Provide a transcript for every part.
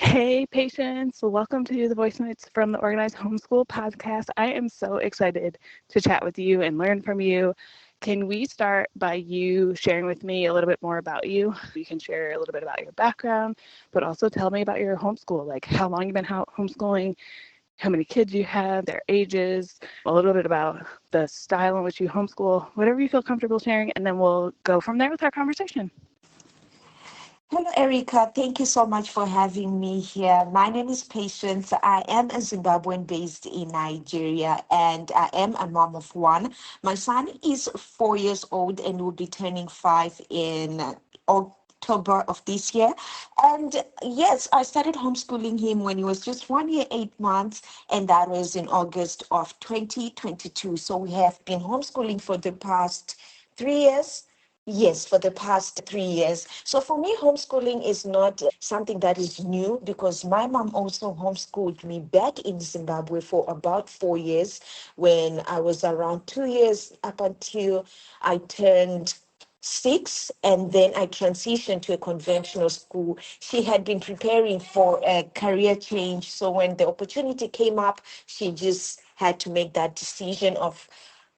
Hey, Patience. Welcome to the Voice Notes from the Organized Homeschool podcast. I am so excited to chat with you and learn from you. Can we start by you sharing with me a little bit more about you? You can share a little bit about your background, but also tell me about your homeschool, like how long you've been homeschooling, how many kids you have, their ages, a little bit about the style in which you homeschool, whatever you feel comfortable sharing, and then we'll go from there with our conversation. Hello, Erica. Thank you so much for having me here. My name is Patience. I am a Zimbabwean based in Nigeria, and I am a mom of one. My son is 4 years old and will be turning 5 in October of this year. And yes, I started homeschooling him when he was just 1 year, 8 months, and that was in August of 2022. So we have been homeschooling for the past 3 years. Yes, for the past 3 years. So for me, homeschooling is not something that is new because my mom also homeschooled me back in Zimbabwe for about 4 years when I was around 2 years up until I turned 6, and then I transitioned to a conventional school. She had been preparing for a career change. So when the opportunity came up, she just had to make that decision of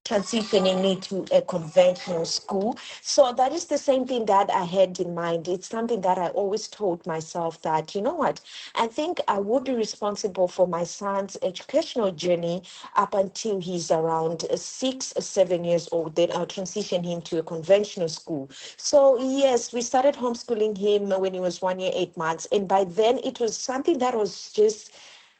transitioning me to a conventional school. So that is the same thing that I had in mind. It's something that I always told myself that, you know what, I think I would be responsible for my son's educational journey up until he's around 6 or 7 years old. Then I'll transition him to a conventional school. So yes, we started homeschooling him when he was 1 year, 8 months. And by then it was something that was just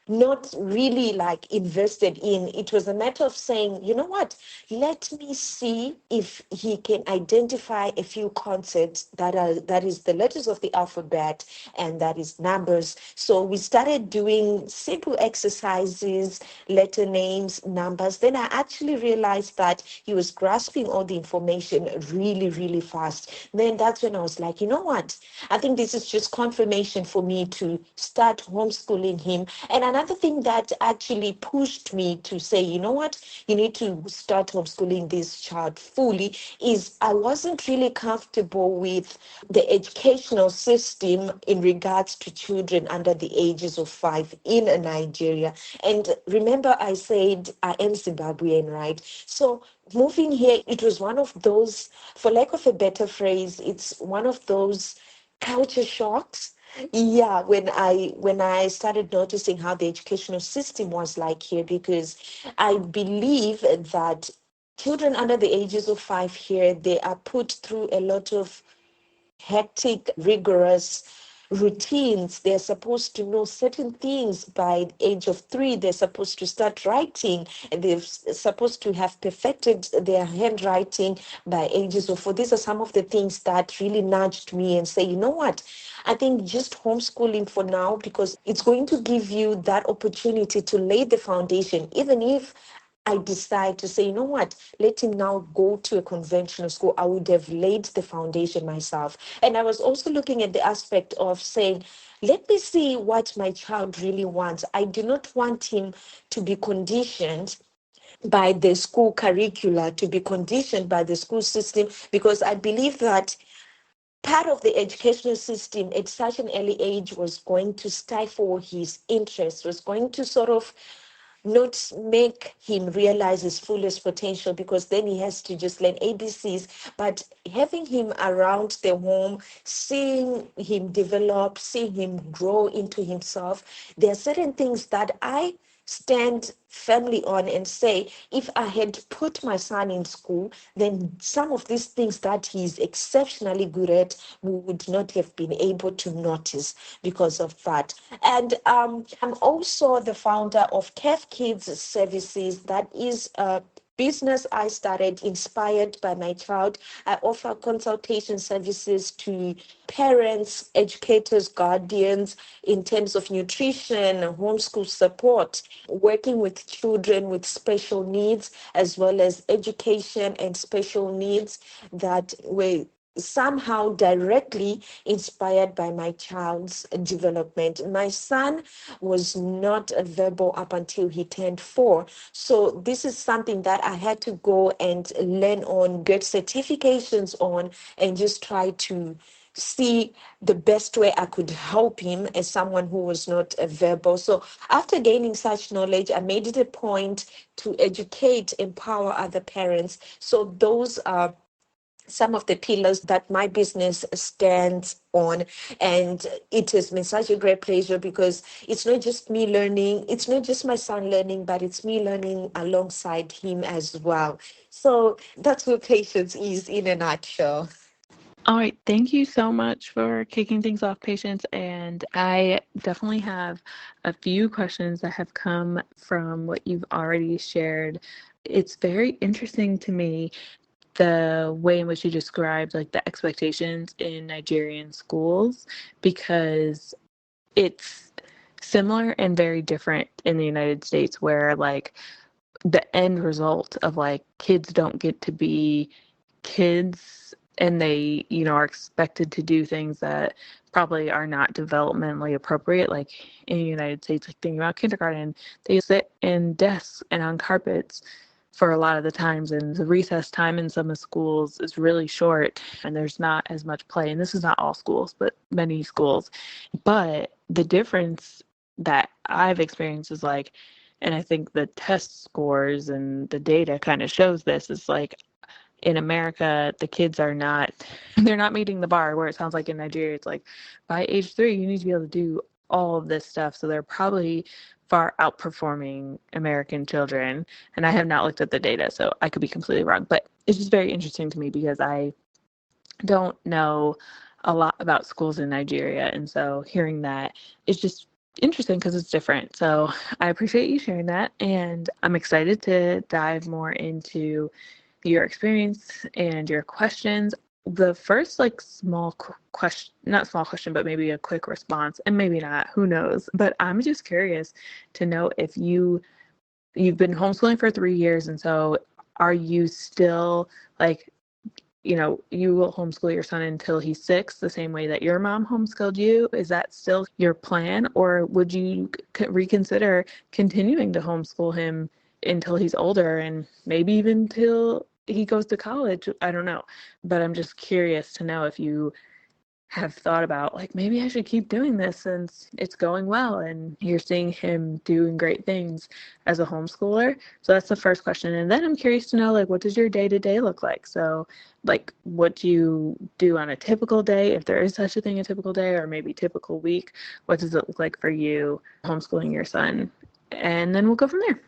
not really like invested in. It was a matter of saying, you know what, let me see if he can identify a few concepts that is the letters of the alphabet, and that is numbers. So we started doing simple exercises, letter names, numbers. Then I actually realized that he was grasping all the information really, really fast. Then that's when I was like, you know what, I think this is just confirmation for me to start homeschooling him. And another thing that actually pushed me to say, you know what, you need to start homeschooling this child fully is I wasn't really comfortable with the educational system in regards to children under the ages of 5 in Nigeria. And remember, I said I am Zimbabwean, right? So moving here, it was one of those, for lack of a better phrase, it's one of those culture shocks. Yeah, when I started noticing how the educational system was like here, because I believe that children under the ages of 5 here, they are put through a lot of hectic, rigorous routines. They're supposed to know certain things by the age of 3. They're supposed to start writing, and they're supposed to have perfected their handwriting by ages of 4. These are some of the things that really nudged me and say, you know what? I think just homeschooling for now, because it's going to give you that opportunity to lay the foundation, even if I decide to say, you know what, let him now go to a conventional school, I would have laid the foundation myself. And I was also looking at the aspect of saying, let me see what my child really wants. I do not want him to be conditioned by the school curricula, to be conditioned by the school system, because I believe that part of the educational system at such an early age was going to stifle his interest, was going to sort of not make him realize his fullest potential, because then he has to just learn ABCs. But having him around the home, seeing him develop, seeing him grow into himself, there are certain things that I stand firmly on and say, if I had put my son in school, then some of these things that he's exceptionally good at, we would not have been able to notice because of that. And I'm also the founder of KevKids Services. That is a business I started inspired by my child. I offer consultation services to parents, educators, guardians in terms of nutrition, homeschool support, working with children with special needs, as well as education and special needs that were somehow directly inspired by my child's development. My son was not verbal up until he turned 4. So this is something that I had to go and learn on, get certifications on, and just try to see the best way I could help him as someone who was not verbal. So after gaining such knowledge, I made it a point to educate, empower other parents. So those are some of the pillars that my business stands on. And it has been such a great pleasure because it's not just me learning, it's not just my son learning, but it's me learning alongside him as well. So that's what patience is in a nutshell. All right, thank you so much for kicking things off, Patience. And I definitely have a few questions that have come from what you've already shared. It's very interesting to me the way in which you described like the expectations in Nigerian schools, because it's similar and very different in the United States, where like the end result of like kids don't get to be kids, and they, are expected to do things that probably are not developmentally appropriate. Like in the United States, like thinking about kindergarten, they sit in desks and on carpets for a lot of the times, and the recess time in some of schools is really short, and there's not as much play. And this is not all schools, but many schools. But the difference that I've experienced is like, and I think the test scores and the data kind of shows this, is like in America, the kids are not, they're not meeting the bar, where it sounds like in Nigeria, it's like by age 3, you need to be able to do all of this stuff. So they're probably far outperforming American children. And I have not looked at the data, so I could be completely wrong. But it's just very interesting to me because I don't know a lot about schools in Nigeria. And so hearing that is just interesting because it's different. So I appreciate you sharing that. And I'm excited to dive more into your experience and your questions. The first like small question, not small question, but maybe a quick response, and maybe not, who knows. But I'm just curious to know if you've been homeschooling for 3 years, and so are you still like, you will homeschool your son until he's 6, the same way that your mom homeschooled you? Is that still your plan, or would you reconsider continuing to homeschool him until he's older and maybe even till he goes to college? I don't know, but I'm just curious to know if you have thought about like, maybe I should keep doing this since it's going well and you're seeing him doing great things as a homeschooler. So that's the first question. And then I'm curious to know, like, what does your day-to-day look like? So like, what do you do on a typical day, if there is such a thing, a typical day, or maybe typical week? What does it look like for you homeschooling your son? And then we'll go from there.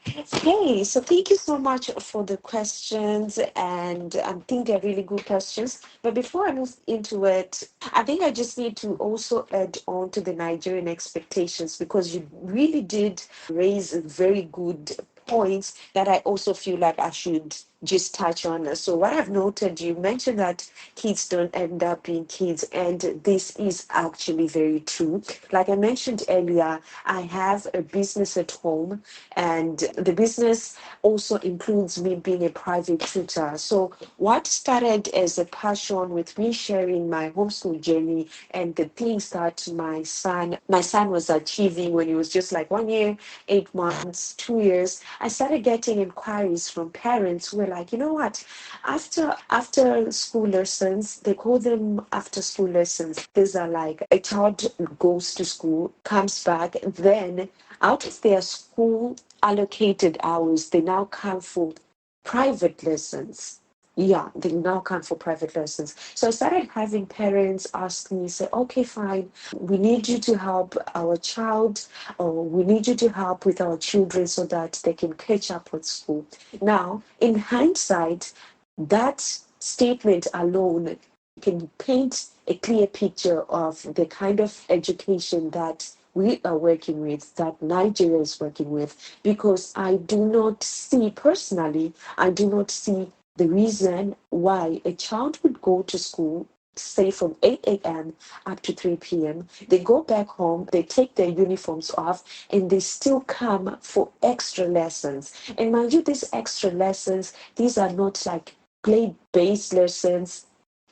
Hey, so thank you so much for the questions, and I think they're really good questions. But before I move into it, I think I just need to also add on to the Nigerian expectations, because you really did raise very good points that I also feel like I should just touch on. So what I've noted, you mentioned that kids don't end up being kids, and this is actually very true. Like I mentioned earlier, I have a business at home, and the business also includes me being a private tutor. So what started as a passion with me sharing my homeschool journey and the things that my son was achieving when he was just like 1 year, 8 months, 2 years, I started getting inquiries from parents who were like, you know what, after school lessons, they call them after school lessons. These are like a child goes to school, comes back, then out of their school allocated hours, they now come for private lessons. Yeah, they now come for private lessons. So I started having parents ask me, say, okay, fine, we need you to help our child, or we need you to help with our children so that they can catch up with school. Now, in hindsight, that statement alone can paint a clear picture of the kind of education that we are working with, that Nigeria is working with, because I do not see, personally, I do not see the reason why a child would go to school, say from 8 a.m. up to 3 p.m. They go back home, they take their uniforms off, and they still come for extra lessons. And mind you, these extra lessons, these are not like play-based lessons.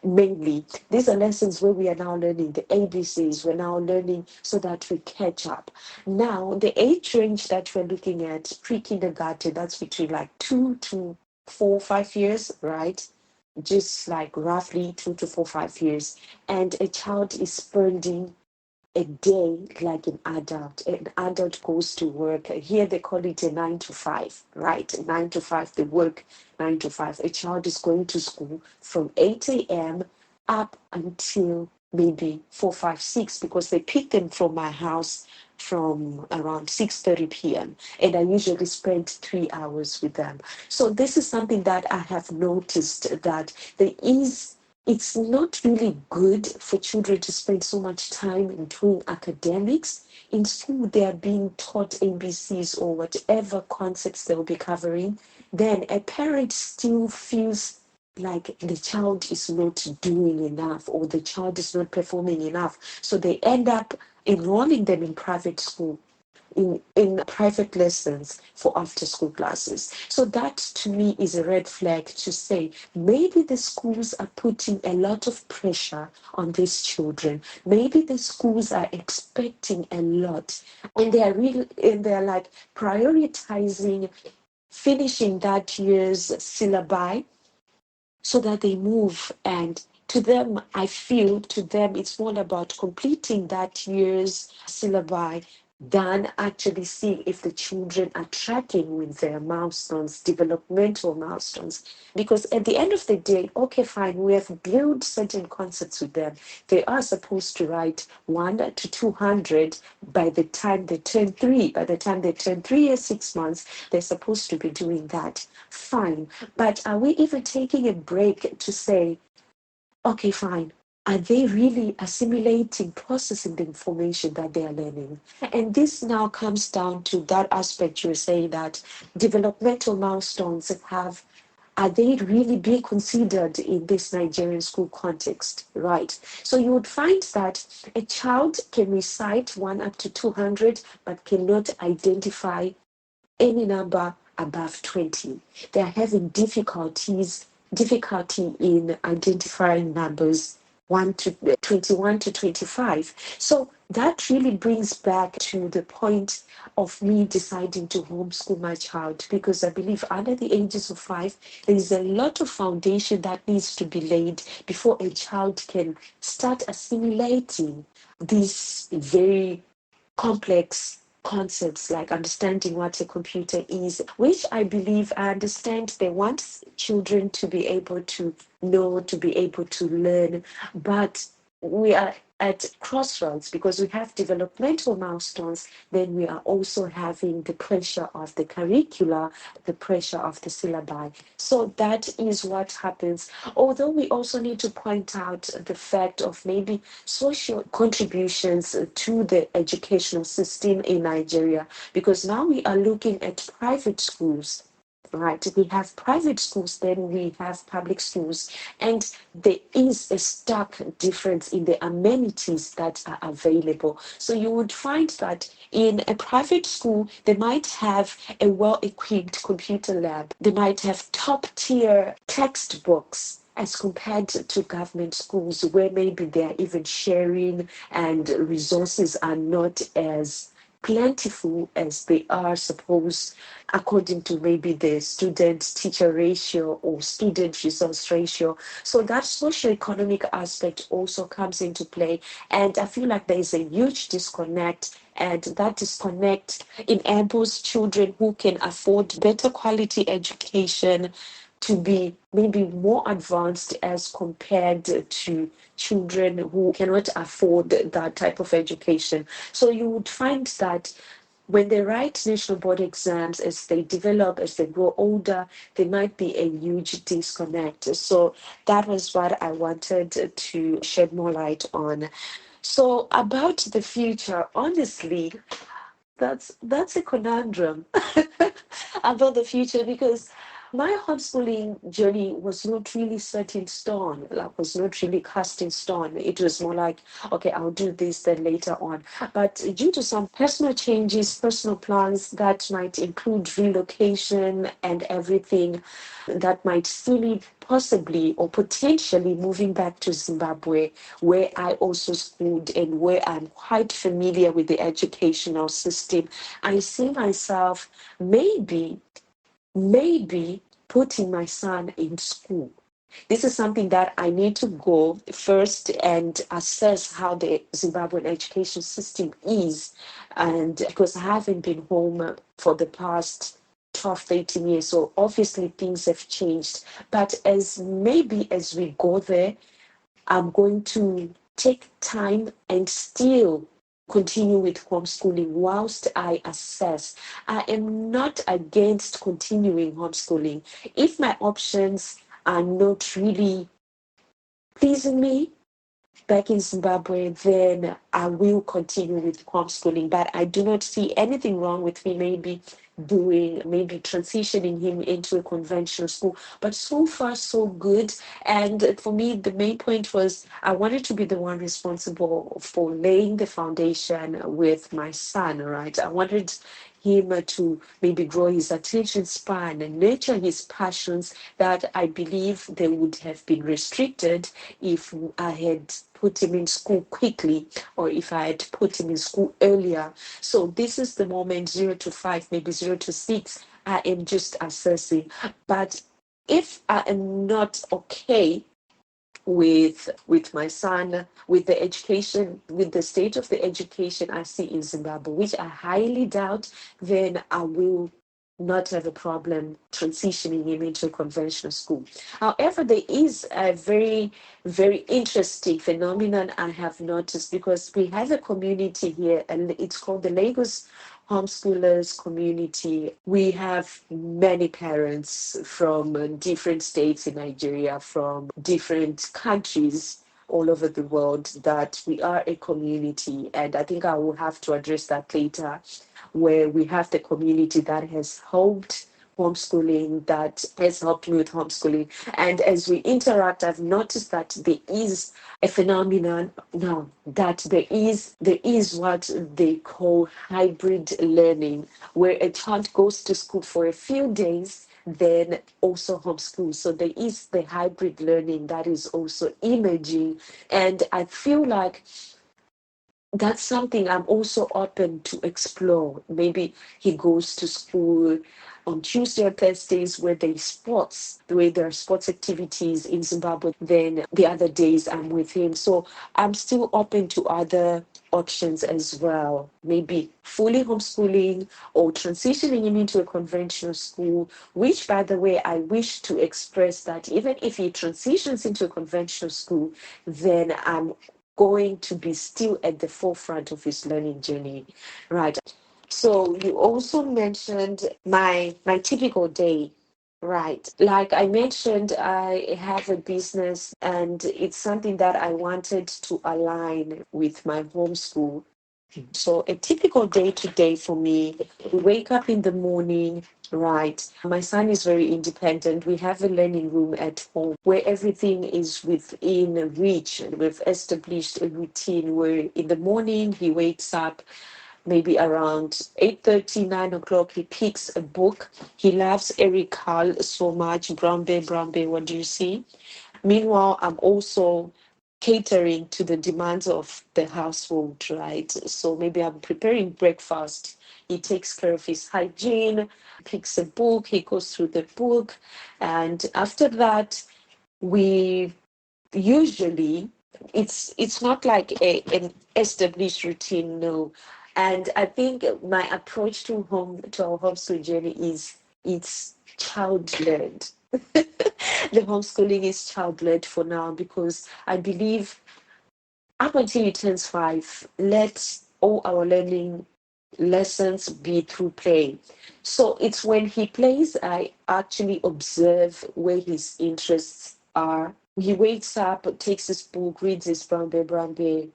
Mainly, these are lessons where we are now learning the ABCs, we're now learning so that we catch up. Now, the age range that we're looking at, pre kindergarten, that's between like 2 to 4, 5 years, right? just like roughly 2 to 4, 5 years, and a child is spending a day like an adult. An adult goes to work. Here they call it a 9 to 5, right? 9 to 5, they work 9 to 5. A child is going to school from 8 a.m. up until maybe 4, 5, 6, because they pick them from my house from around 6:30 p.m. and I usually spend 3 hours with them. So this is something that I have noticed, that there is, it's not really good for children to spend so much time in doing academics. In school, they are being taught ABCs or whatever concepts they'll be covering. Then a parent still feels like the child is not doing enough or the child is not performing enough. So they end up enrolling them in private school, in private lessons for after school classes. So that to me is a red flag to say maybe the schools are putting a lot of pressure on these children. Maybe the schools are expecting a lot and they're like prioritizing finishing that year's syllabi so that they move. And to them, I feel to them, it's more about completing that year's syllabi than actually seeing if the children are tracking with their milestones, developmental milestones. Because at the end of the day, okay, fine, we have built certain concepts with them. They are supposed to write 1 to 200 by the time they turn 3. By the time they turn 3 years, 6 months, they're supposed to be doing that. Fine. But are we even taking a break to say, okay, fine, are they really assimilating, processing the information that they are learning? And this now comes down to that aspect you're saying, that developmental milestones are they really being considered in this Nigerian school context, right? So you would find that a child can recite 1 up to 200, but cannot identify any number above 20. They are having difficulty in identifying numbers 1 to 21 to 25. So that really brings back to the point of me deciding to homeschool my child, because I believe under the ages of 5, there is a lot of foundation that needs to be laid before a child can start assimilating these very complex concepts, like understanding what a computer is, which I believe, I understand they want children to be able to know, to be able to learn, but we are at crossroads because we have developmental milestones, then we are also having the pressure of the curricula, the pressure of the syllabi. So that is what happens. Although we also need to point out the fact of maybe social contributions to the educational system in Nigeria, because now we are looking at private schools. Right, we have private schools, then we have public schools, and there is a stark difference in the amenities that are available. So you would find that in a private school, they might have a well-equipped computer lab, they might have top-tier textbooks as compared to government schools, where maybe they're even sharing and resources are not as plentiful as they are supposed according to maybe the student teacher ratio or student resource ratio. So that socioeconomic aspect also comes into play. And I feel like there is a huge disconnect, and that disconnect enables children who can afford better quality education to be maybe more advanced as compared to children who cannot afford that type of education. So you would find that when they write national board exams, as they develop, as they grow older, there might be a huge disconnect. So that was what I wanted to shed more light on. So about the future, honestly, that's a conundrum about the future, because my homeschooling journey was not really set in stone, like was not really cast in stone. It was more like, okay, I'll do this then later on. But due to some personal changes, personal plans that might include relocation and everything, that might fully possibly or potentially moving back to Zimbabwe, where I also schooled and where I'm quite familiar with the educational system, I see myself maybe putting my son in school. This is something that I need to go first and assess how the Zimbabwean education system is. And because I haven't been home for the past 12, 13 years, so obviously things have changed. But as we go there, I'm going to take time and still continue with homeschooling whilst I assess. I am not against continuing homeschooling. If my options are not really pleasing me, back in Zimbabwe, then I will continue with homeschooling. But I do not see anything wrong with me maybe transitioning him into a conventional school. But so far, so good. And for me, the main point was I wanted to be the one responsible for laying the foundation with my son, right? I wanted him to maybe grow his attention span and nurture his passions that I believe they would have been restricted if I had put him in school quickly or if I had put him in school earlier. So this is the moment 0 to 5, maybe 0 to 6. I am just assessing. But if I am not okay with my son, with the education, with the state of the education I see in Zimbabwe, which I highly doubt, then I will not have a problem transitioning him into a conventional school. However, there is a very, very interesting phenomenon I have noticed because we have a community here, and it's called the Lagos homeschoolers community. We have many parents from different states in Nigeria, from different countries all over the world, that we are a community. And I think I will have to address that later, where we have the community that has helped homeschooling, that has helped me with homeschooling. And as we interact, I've noticed that there is a phenomenon now that there is what they call hybrid learning, where a child goes to school for a few days, then also homeschool. So there is the hybrid learning that is also emerging. And I feel like that's something I'm also open to explore. Maybe he goes to school on Tuesday or Thursdays where there's sports, the way there are sports activities in Zimbabwe, then the other days I'm with him. So I'm still open to other options as well. Maybe fully homeschooling or transitioning him into a conventional school, which, by the way, I wish to express that even if he transitions into a conventional school, then I'm going to be still at the forefront of his learning journey, right? So you also mentioned my typical day, right? Like I mentioned, I have a business and it's something that I wanted to align with my homeschool. So a typical day to day for me, we wake up in the morning, right? My son is very independent. We have a learning room at home where everything is within reach. And we've established a routine where in the morning he wakes up maybe around 8:30, 9 o'clock. He picks a book. He loves Eric Carl so much. Brown Bear, what do you see? Meanwhile, I'm also catering to the demands of the household, right? So maybe I'm preparing breakfast. He takes care of his hygiene, picks a book, he goes through the book. And after that, we usually, it's not like an established routine, no. And I think my approach to our homeschool journey is it's child-led. The homeschooling is child-led for now because I believe up until he turns 5, let all our learning lessons be through play. So it's when he plays, I actually observe where his interests are. He wakes up, takes his book, reads his Brown Bear.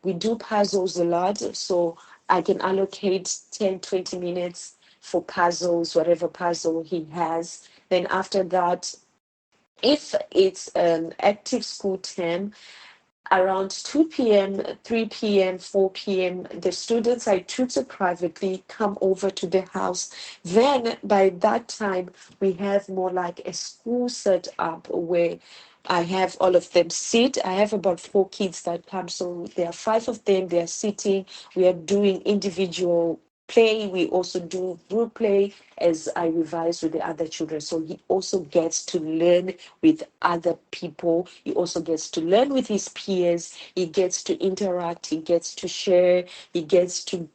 We do puzzles a lot, so I can allocate 10, 20 minutes for puzzles, whatever puzzle he has. Then after that, if it's an active school term, around 2 p.m., 3 p.m., 4 p.m., the students I tutor privately come over to the house. Then by that time, we have more like a school set up where I have all of them sit. I have about 4 kids that come. So there are 5 of them. They are sitting. We are doing individual play, we also do group play as I revise with the other children. So he also gets to learn with other people. He also gets to learn with his peers. He gets to interact. He gets to share. He gets to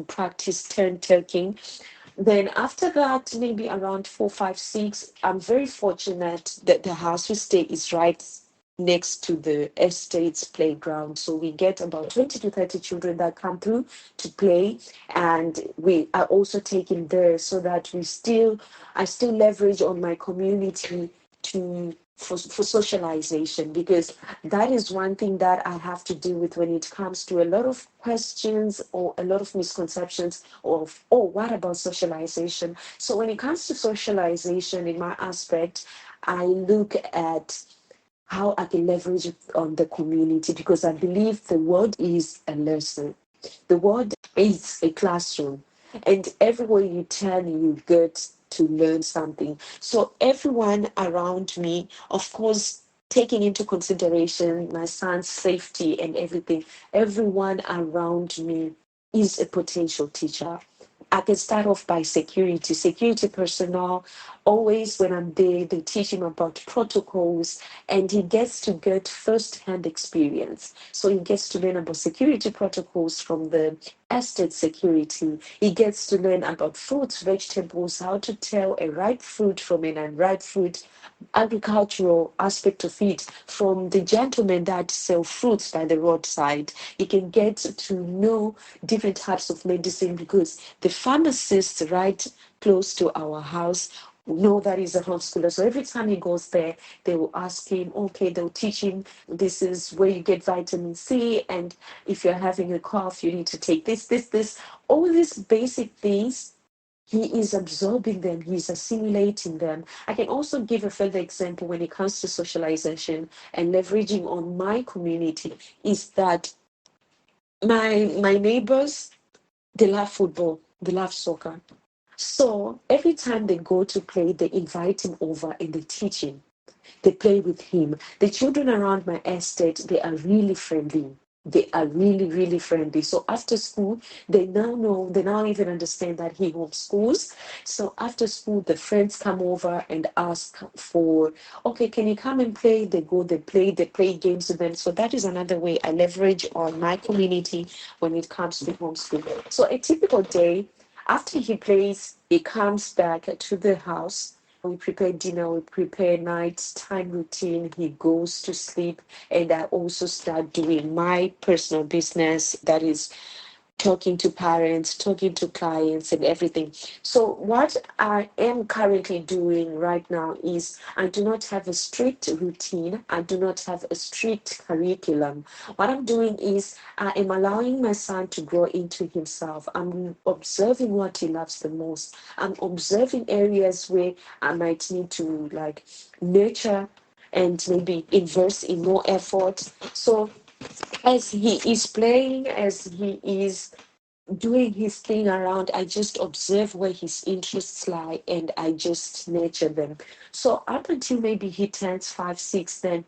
practice turn taking. Then after that, maybe around 4, 5, 6, I'm very fortunate that the house we stay is right next to the estate's playground. So we get about 20 to 30 children that come through to play. And we are also taken there so that I still leverage on my community for socialization, because that is one thing that I have to deal with when it comes to a lot of questions or a lot of misconceptions of, oh, what about socialization? So when it comes to socialization, in my aspect, I look at how I can leverage it on the community, because I believe the world is a lesson. The world is a classroom, and everywhere you turn, you get to learn something. So everyone around me, of course, taking into consideration my son's safety and everything, everyone around me is a potential teacher. I can start off by security personnel. Always when I'm there, they teach him about protocols, and he gets to get first-hand experience. So he gets to learn about security protocols from the estate security. He gets to learn about fruits, vegetables, how to tell a ripe fruit from an unripe fruit, agricultural aspect of it from the gentlemen that sell fruits by the roadside. He can get to know different types of medicine, because the pharmacist right close to our house know that he's a homeschooler. So every time he goes there, they will ask him, okay, they'll teach him this is where you get vitamin C, and if you're having a cough, you need to take this. All these basic things, he is absorbing them, he's assimilating them. I can also give a further example when it comes to socialization and leveraging on my community, is that my neighbors, they love football, they love soccer. So every time they go to play, they invite him over and they teach him. They play with him. The children around my estate, they are really friendly. They are really, really friendly. So after school, they now know, they now even understand that he homeschools. So after school, the friends come over and ask for, okay, can you come and play? They go, they play games with them. So that is another way I leverage on my community when it comes to homeschool. So a typical day, after he plays, he comes back to the house. We prepare dinner, we prepare nighttime routine. He goes to sleep, and I also start doing my personal business, that is talking to parents, talking to clients, and everything. So, what I am currently doing right now is I do not have a strict routine, I do not have a strict curriculum. What I'm doing is I am allowing my son to grow into himself. I'm observing what he loves the most. I'm observing areas where I might need to like nurture and maybe invest in more effort. So as he is playing, as he is doing his thing around, I just observe where his interests lie and I just nurture them. So up until maybe he turns 5, 6, then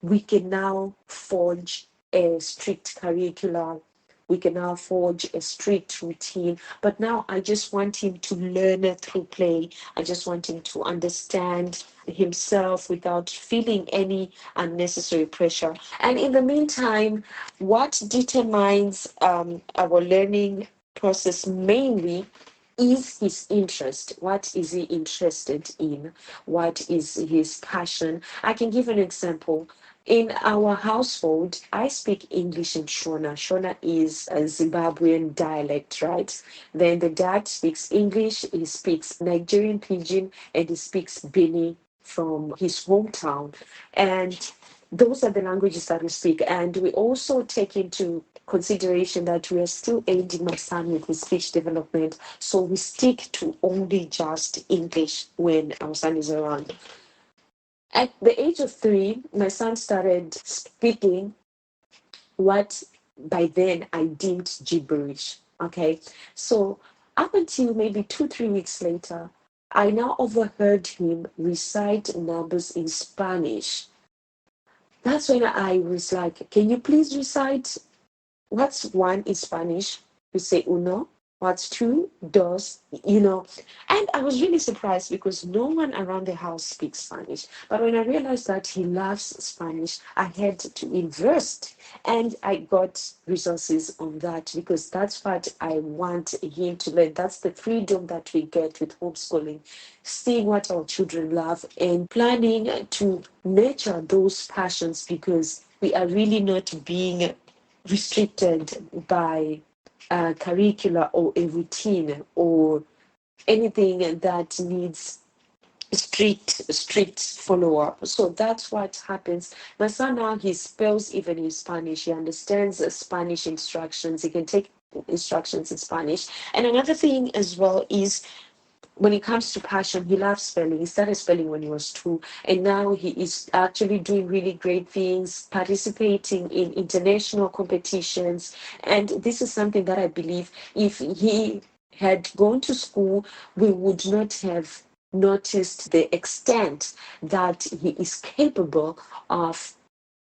we can now forge a strict curriculum. We can now forge a strict routine. But now I just want him to learn it through play. I just want him to understand himself without feeling any unnecessary pressure. And in the meantime, what determines our learning process mainly is his interest. What is he interested in? What is his passion? I can give an example. In our household, I speak English and Shona. Shona is a Zimbabwean dialect, right? Then the dad speaks English, he speaks Nigerian Pidgin, and he speaks Bini from his hometown. And those are the languages that we speak. And we also take into consideration that we are still aiding my son with his speech development. So we stick to only just English when our son is around. At the age of 3, my son started speaking what by then I deemed gibberish. Okay. So up until maybe 2, 3 weeks later, I now overheard him recite numbers in Spanish. That's when I was like, can you please recite what's one in Spanish? We say uno. What's two doors, you know. And I was really surprised because no one around the house speaks Spanish. But when I realized that he loves Spanish, I had to invest, and I got resources on that because that's what I want him to learn. That's the freedom that we get with homeschooling, seeing what our children love and planning to nurture those passions, because we are really not being restricted by curricula or a routine or anything that needs strict follow up. So that's what happens. My son now, he spells even in Spanish. He understands Spanish instructions. He can take instructions in Spanish. And another thing as well is, when it comes to passion, he loves spelling. He started spelling when he was 2, and now he is actually doing really great things, participating in international competitions. And this is something that I believe, if he had gone to school, we would not have noticed the extent that he is capable of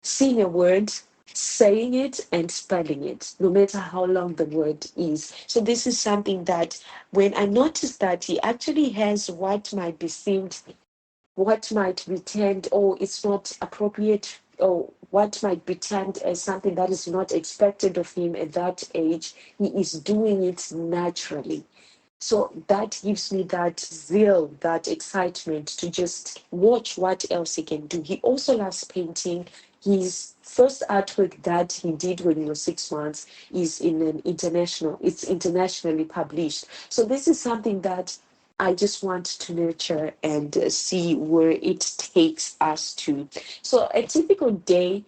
seeing a word, saying it, and spelling it, no matter how long the word is. So this is something that, when I noticed that he actually has what might be seemed, what might be termed, oh, it's not appropriate, or what might be termed as something that is not expected of him at that age, he is doing it naturally. So that gives me that zeal, that excitement to just watch what else he can do. He also loves painting. His first artwork that he did when he was 6 months is in an international, it's internationally published. So this is something that I just want to nurture and see where it takes us to. So a typical day,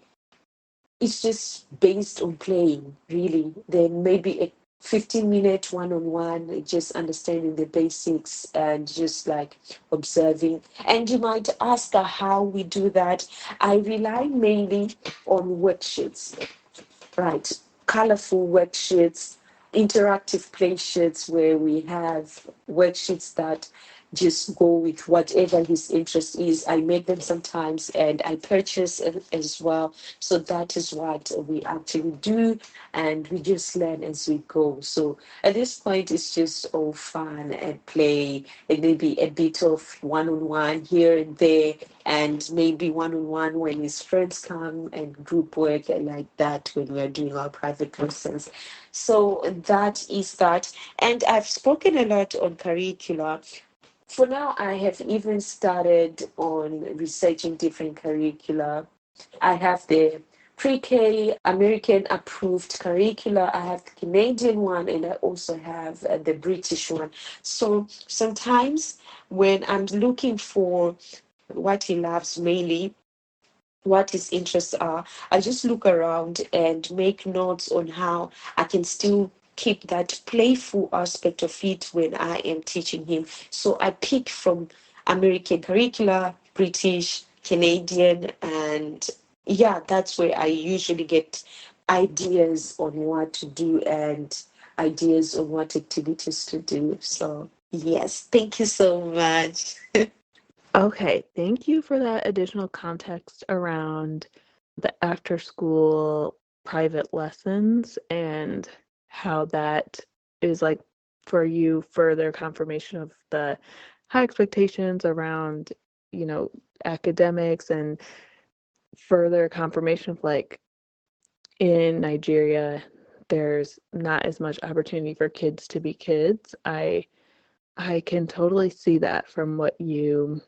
it's just based on playing, really. Then maybe a 15-minute one-on-one, just understanding the basics and just like observing. And you might ask how we do that. I rely mainly on worksheets, right? Colorful worksheets, interactive play sheets, where we have worksheets that just go with whatever his interest is. I make them sometimes and I purchase it as well. So that is what we actually do, and we just learn as we go. So at this point, it's just all fun and play, and maybe a bit of one on one here and there, and maybe one on one when his friends come, and group work and like that when we're doing our private lessons. So that is that. And I've spoken a lot on curricula. For now, I have even started on researching different curricula. I have the pre-K American approved curricula. I have the Canadian one, and I also have the British one. So sometimes when I'm looking for what he loves mainly, what his interests are, I just look around and make notes on how I can still keep that playful aspect of it when I am teaching him. So I pick from American curricula, British, Canadian, and yeah, that's where I usually get ideas on what to do and ideas on what activities to do. So yes, thank you so much. Okay, thank you for that additional context around the after school private lessons and how that is like for you further confirmation of the high expectations around, you know, academics and further confirmation of like in Nigeria there's not as much opportunity for kids to be kids. I can totally see that from what you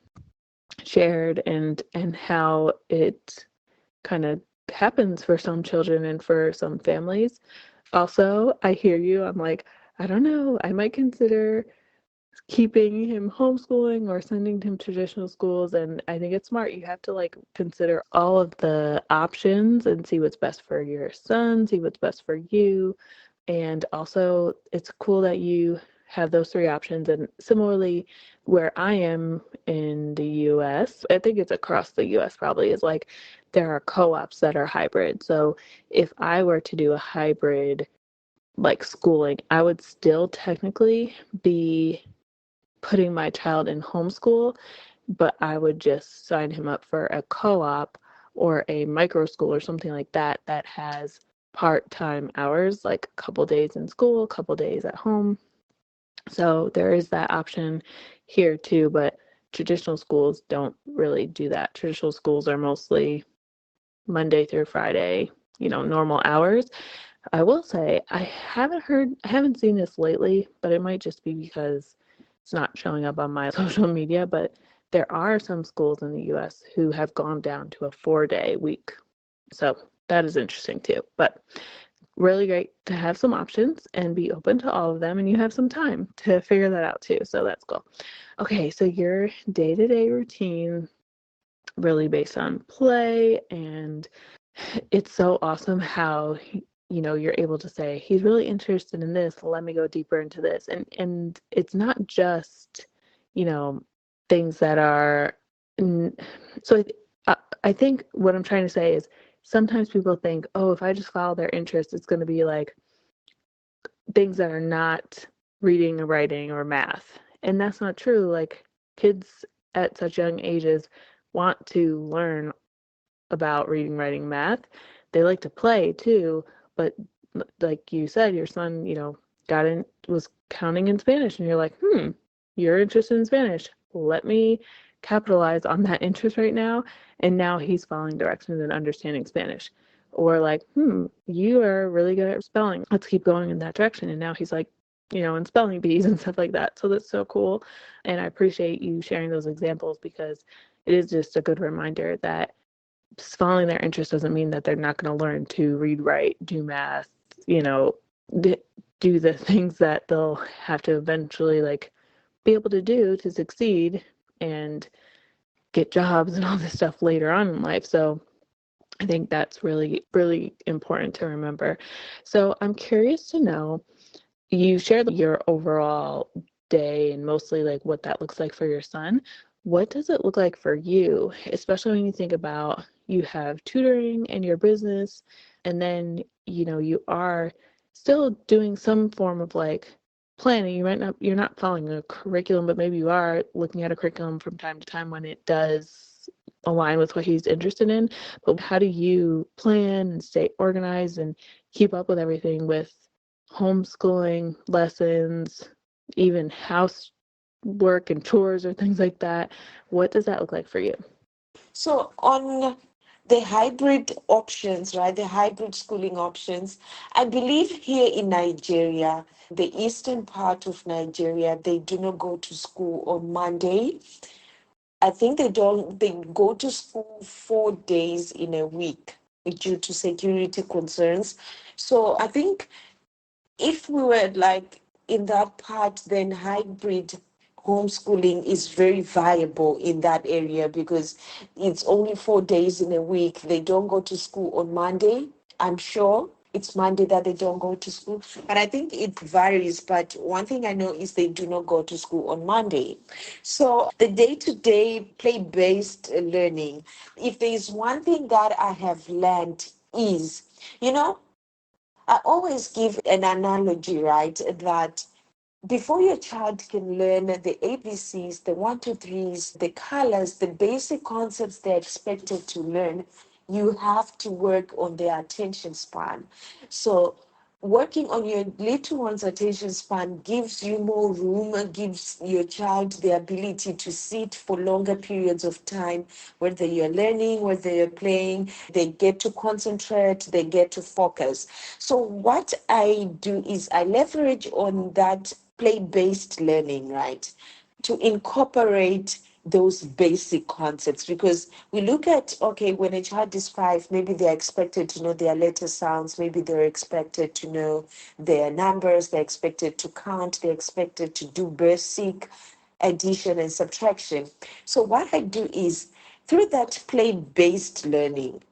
shared and how it kind of happens for some children and for some families. Also, I hear you. I'm like, I don't know. I might consider keeping him homeschooling or sending him to traditional schools. And I think it's smart. You have to like consider all of the options and see what's best for your son, see what's best for you. And also, it's cool that you have those three options. And similarly, where I am in the US, I think it's across the US probably, is like there are co ops that are hybrid. So if I were to do a hybrid like schooling, I would still technically be putting my child in homeschool, but I would just sign him up for a co op or a micro school or something like that that has part-time hours, like a couple days in school, a couple days at home. So there is that option here too, but traditional schools don't really do that. Traditional schools are mostly Monday through Friday, normal hours. I will say I haven't seen this lately, but it might just be because it's not showing up on my social media, but there are some schools in the US who have gone down to a 4-day week. So that is interesting too. But really great to have some options and be open to all of them, and you have some time to figure that out too. So that's cool. Okay, so your day-to-day routine really based on play, and it's so awesome how you're able to say he's really interested in this, let me go deeper into this. And it's not just things that are so I think what I'm trying to say is sometimes people think, oh, if I just follow their interest, it's going to be like things that are not reading or writing or math. And that's not true. Like, kids at such young ages want to learn about reading, writing, math. They like to play too, but like you said, your son, was counting in Spanish, and you're like, you're interested in Spanish. Let me capitalize on that interest right now. And now he's following directions and understanding Spanish. Or like, you are really good at spelling. Let's keep going in that direction. And now he's like, in spelling bees and stuff like that. So that's so cool. And I appreciate you sharing those examples, because it is just a good reminder that following their interest doesn't mean that they're not going to learn to read, write, do math, do the things that they'll have to eventually like be able to do to succeed and get jobs and all this stuff later on in life. So I think that's really, really important to remember. So I'm curious to know, you shared your overall day and mostly like what that looks like for your son. What does it look like for you, especially when you think about you have tutoring and your business, and then you are still doing some form of like planning. You're not following a curriculum, but maybe you are looking at a curriculum from time to time when it does align with what he's interested in. But how do you plan and stay organized and keep up with everything with homeschooling lessons, even house work and chores or things like that? What does that look like for you? So on the hybrid options, right, the hybrid schooling options, I believe here in Nigeria, the eastern part of Nigeria, they do not go to school on Monday. I think they go to school 4 days in a week due to security concerns. So I think if we were like in that part, then hybrid homeschooling is very viable in that area because it's only 4 days in a week. They don't go to school on Monday. I'm sure it's Monday that they don't go to school, but I think it varies. But one thing I know is they do not go to school on Monday. So the day-to-day play-based learning, if there is one thing that I have learned is, you know, I always give an analogy, right? That before your child can learn the ABCs, the one, two, threes, the colors, the basic concepts they're expected to learn, you have to work on their attention span. So working on your little one's attention span gives you more room, gives your child the ability to sit for longer periods of time, whether you're learning, whether you're playing, they get to concentrate, they get to focus. So what I do is I leverage on that play-based learning, right? To incorporate those basic concepts because we look at, okay, when a child is 5, maybe they're expected to know their letter sounds, maybe they're expected to know their numbers, they're expected to count, they're expected to do basic addition and subtraction. So what I do is through that play-based learning,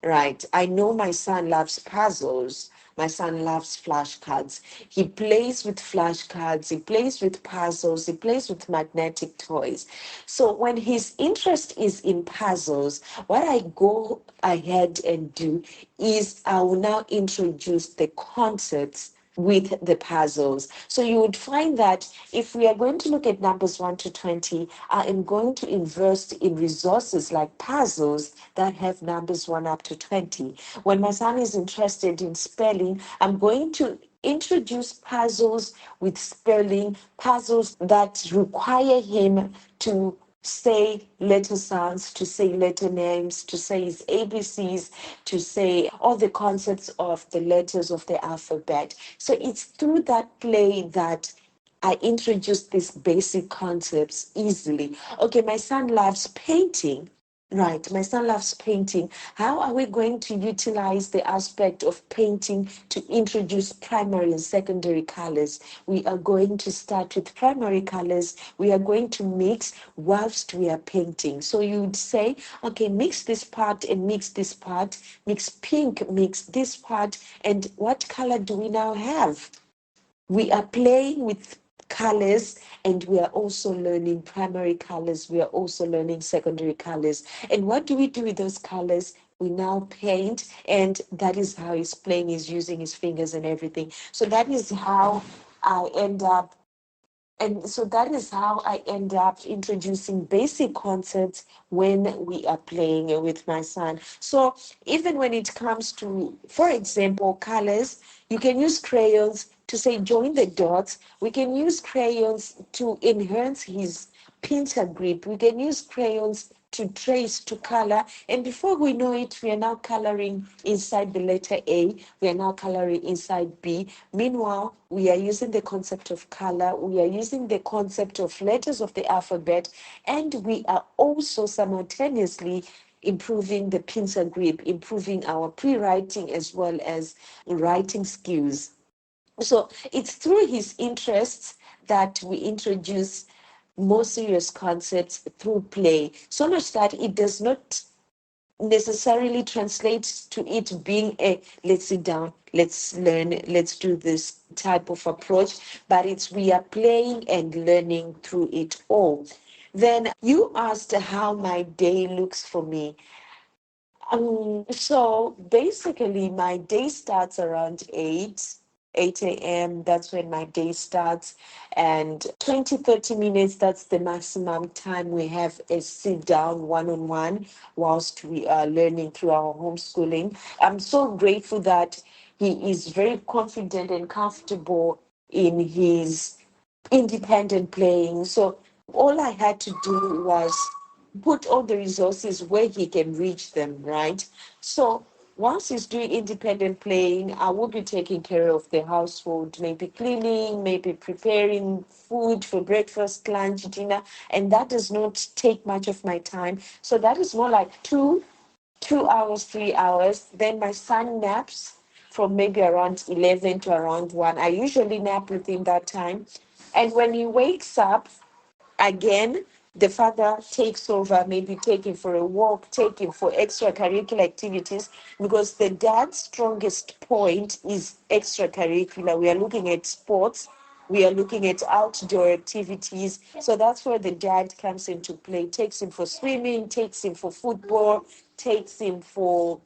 right? I know my son loves puzzles. My son loves flashcards. He plays with flashcards, he plays with puzzles, he plays with magnetic toys. So when his interest is in puzzles, what I go ahead and do is I will now introduce the concepts with the puzzles. So you would find that if we are going to look at numbers 1 to 20, I am going to invest in resources like puzzles that have numbers 1 up to 20. When my son is interested in spelling, I'm going to introduce puzzles with spelling, puzzles that require him to say letter sounds, to say letter names, to say his ABCs, to say all the concepts of the letters of the alphabet. So it's through that play that I introduce these basic concepts easily. Okay, my son loves painting. Right, my son loves painting. How are we going to utilize the aspect of painting to introduce primary and secondary colors? We are going to start with primary colors. We are going to mix whilst we are painting. So you would say, okay, mix this part and mix this part, mix pink, mix this part, and what color do we now have? We are playing with colors, and we are also learning primary colors. We are also learning secondary colors. And what do we do with those colors? We now paint, and that is how he's playing. He's using his fingers and everything. So that is how I end up and so that is how I end up introducing basic concepts when we are playing with my son. So even when it comes to, for example, colors, you can use crayons to say join the dots. We can use crayons to enhance his pencil grip. We can use crayons to trace, to color. And before we know it, we are now coloring inside the letter A. We are now coloring inside B. Meanwhile, we are using the concept of color. We are using the concept of letters of the alphabet. And we are also simultaneously improving the pencil grip, improving our pre-writing as well as writing skills. So it's through his interests that we introduce more serious concepts through play, so much that it does not necessarily translate to it being a let's sit down, let's learn, let's do this type of approach, but it's we are playing and learning through it all. Then you asked how my day looks for me. So basically, my day starts around 8 a.m. That's when my day starts. And 20-30 minutes, that's the maximum time we have a sit down one on one whilst we are learning through our homeschooling. I'm so grateful that he is very confident and comfortable in his independent playing. So all I had to do was put all the resources where he can reach them, right? So once he's doing independent playing, I will be taking care of the household, maybe cleaning, maybe preparing food for breakfast, lunch, dinner, and that does not take much of my time. So that is more like 2 hours, 3 hours. Then my son naps from maybe around 11 to around 1. I usually nap within that time. And when he wakes up, again, the father takes over, maybe take him for a walk, take him for extracurricular activities, because the dad's strongest point is extracurricular. We are looking at sports, we are looking at outdoor activities. So that's where the dad comes into play, takes him for swimming, takes him for football, takes him for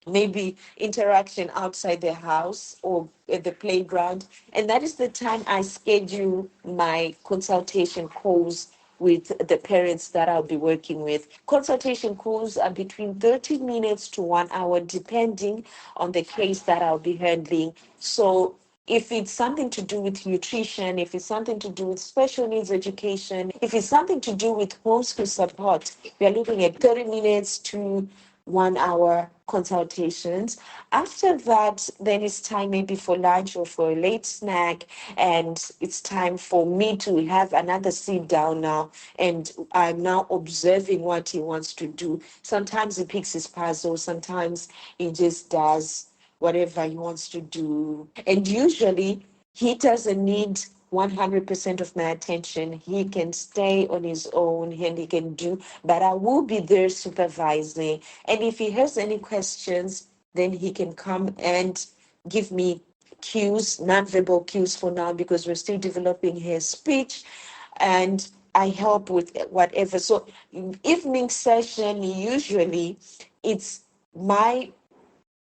maybe interaction outside the house or at the playground. And that is the time I schedule my consultation calls with the parents that I'll be working with. Consultation calls are between 30 minutes to 1 hour, depending on the case that I'll be handling. So if it's something to do with nutrition, if it's something to do with special needs education, if it's something to do with homeschool support, we are looking at 30 minutes to 1 hour consultations. After that, then it's time maybe for lunch or for a late snack, and it's time for me to have another sit down now. And I'm now observing what he wants to do. Sometimes he picks his puzzle, sometimes he just does whatever he wants to do. And usually he doesn't need 100% of my attention. He can stay on his own and he can do, but I will be there supervising. And if he has any questions, then he can come and give me cues, nonverbal cues for now, because we're still developing his speech. And I help with whatever. So evening session, usually it's my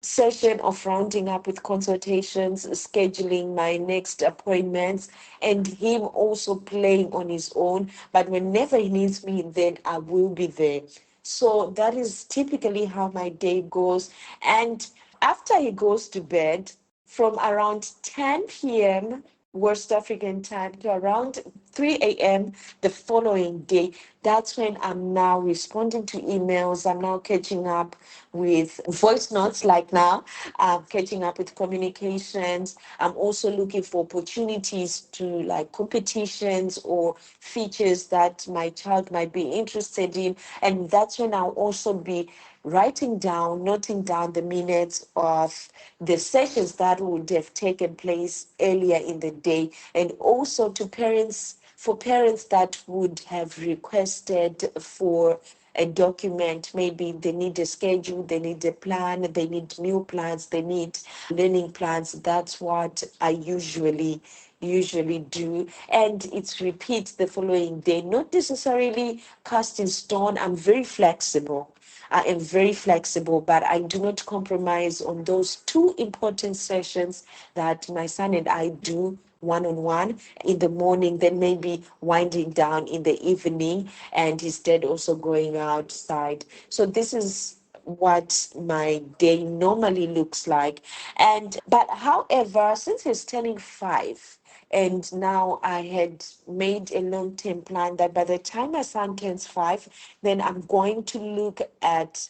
session of rounding up with consultations, scheduling my next appointments, and him also playing on his own. But whenever he needs me, then I will be there. So that is typically how my day goes. And after he goes to bed, from around 10 p.m. West African time to around 3 a.m. the following day. That's when I'm now responding to emails. I'm now catching up with voice notes, like now. I'm catching up with communications. I'm also looking for opportunities to like competitions or features that my child might be interested in. And that's when I'll also be writing down, noting down the minutes of the sessions that would have taken place earlier in the day, and also to parents, for parents that would have requested for a document. Maybe they need a schedule, they need a plan, they need meal plans, they need learning plans. That's what I usually do, and it's repeats the following day, not necessarily cast in stone. I'm very flexible. I am very flexible, but I do not compromise on those two important sessions that my son and I do one on one in the morning, then maybe winding down in the evening, and instead also going outside. So, this is what my day normally looks like. And but however, since he's turning 5, and now I had made a long-term plan that by the time my son turns 5, then I'm going to look at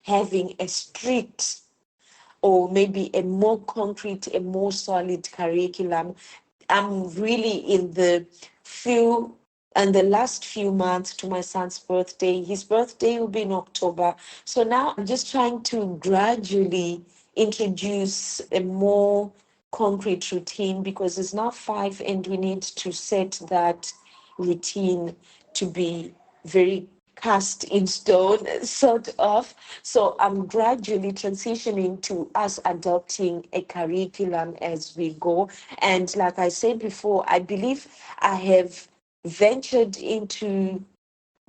having a strict, or maybe a more concrete, a more solid curriculum. I'm really in the few and the last few months to my son's birthday. His birthday will be in October. So now I'm just trying to gradually introduce a more concrete routine, because it's now 5 and we need to set that routine to be very cast in stone, sort of. So I'm gradually transitioning to us adopting a curriculum as we go. And like I said before, I believe I have ventured into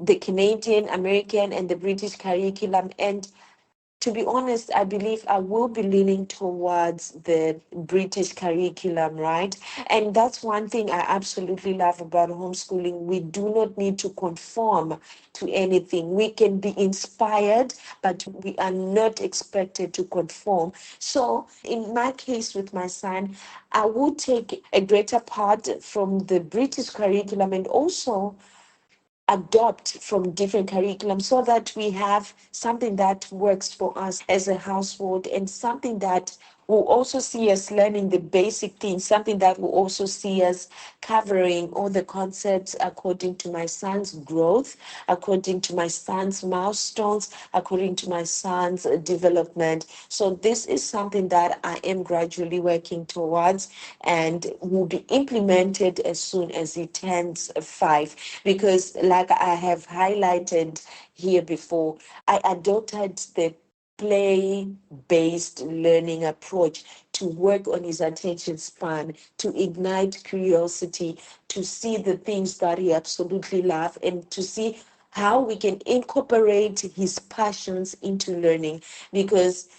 the Canadian, American, and the British curriculum. And to be honest, I believe I will be leaning towards the British curriculum, right? And that's one thing I absolutely love about homeschooling. We do not need to conform to anything. We can be inspired, but we are not expected to conform. So, in my case with my son, I will take a greater part from the British curriculum and also adopt from different curriculums, so that we have something that works for us as a household, and something that will also see us learning the basic things, something that will also see us covering all the concepts according to my son's growth, according to my son's milestones, according to my son's development. So this is something that I am gradually working towards, and will be implemented as soon as he turns 5. Because, like I have highlighted here before, I adopted the play based learning approach to work on his attention span, to ignite curiosity, to see the things that he absolutely loves, and to see how we can incorporate his passions into learning. Because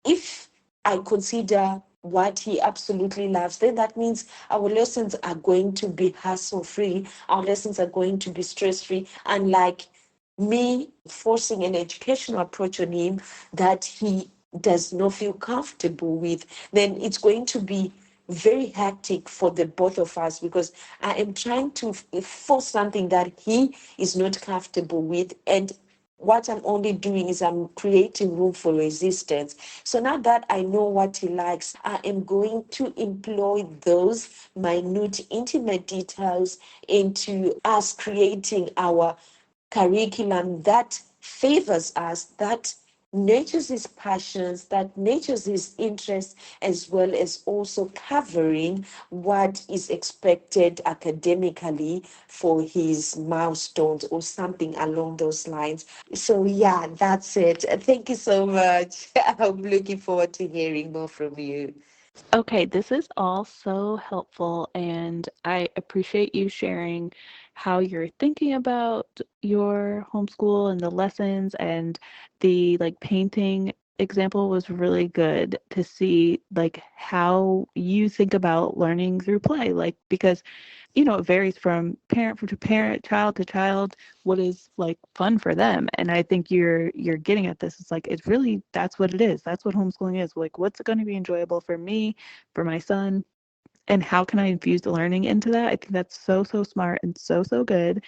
if I consider what he absolutely loves, then that means our lessons are going to be hassle free, our lessons are going to be stress free, unlike me forcing an educational approach on him that he does not feel comfortable with. Then it's going to be very hectic for the both of us, because I am trying to force something that he is not comfortable with, and what I'm only doing is I'm creating room for resistance. So now that I know what he likes, I am going to employ those minute, intimate details into us creating our curriculum that favors us, that nurtures his passions, that nurtures his interests, as well as also covering what is expected academically for his milestones or something along those lines. So, yeah, that's it. Thank you so much. I'm looking forward to hearing more from you. Okay, this is all so helpful, and I appreciate you sharing how you're thinking about your homeschool and the lessons and the like painting example was really good to see like how you think about learning through play, like because it varies from parent to parent, child to child, what is like fun for them. And I think you're getting at this. It's like it's really that's what it is. That's what homeschooling is. Like what's going to be enjoyable for me, for my son, and how can I infuse the learning into that? I think that's so smart and so good.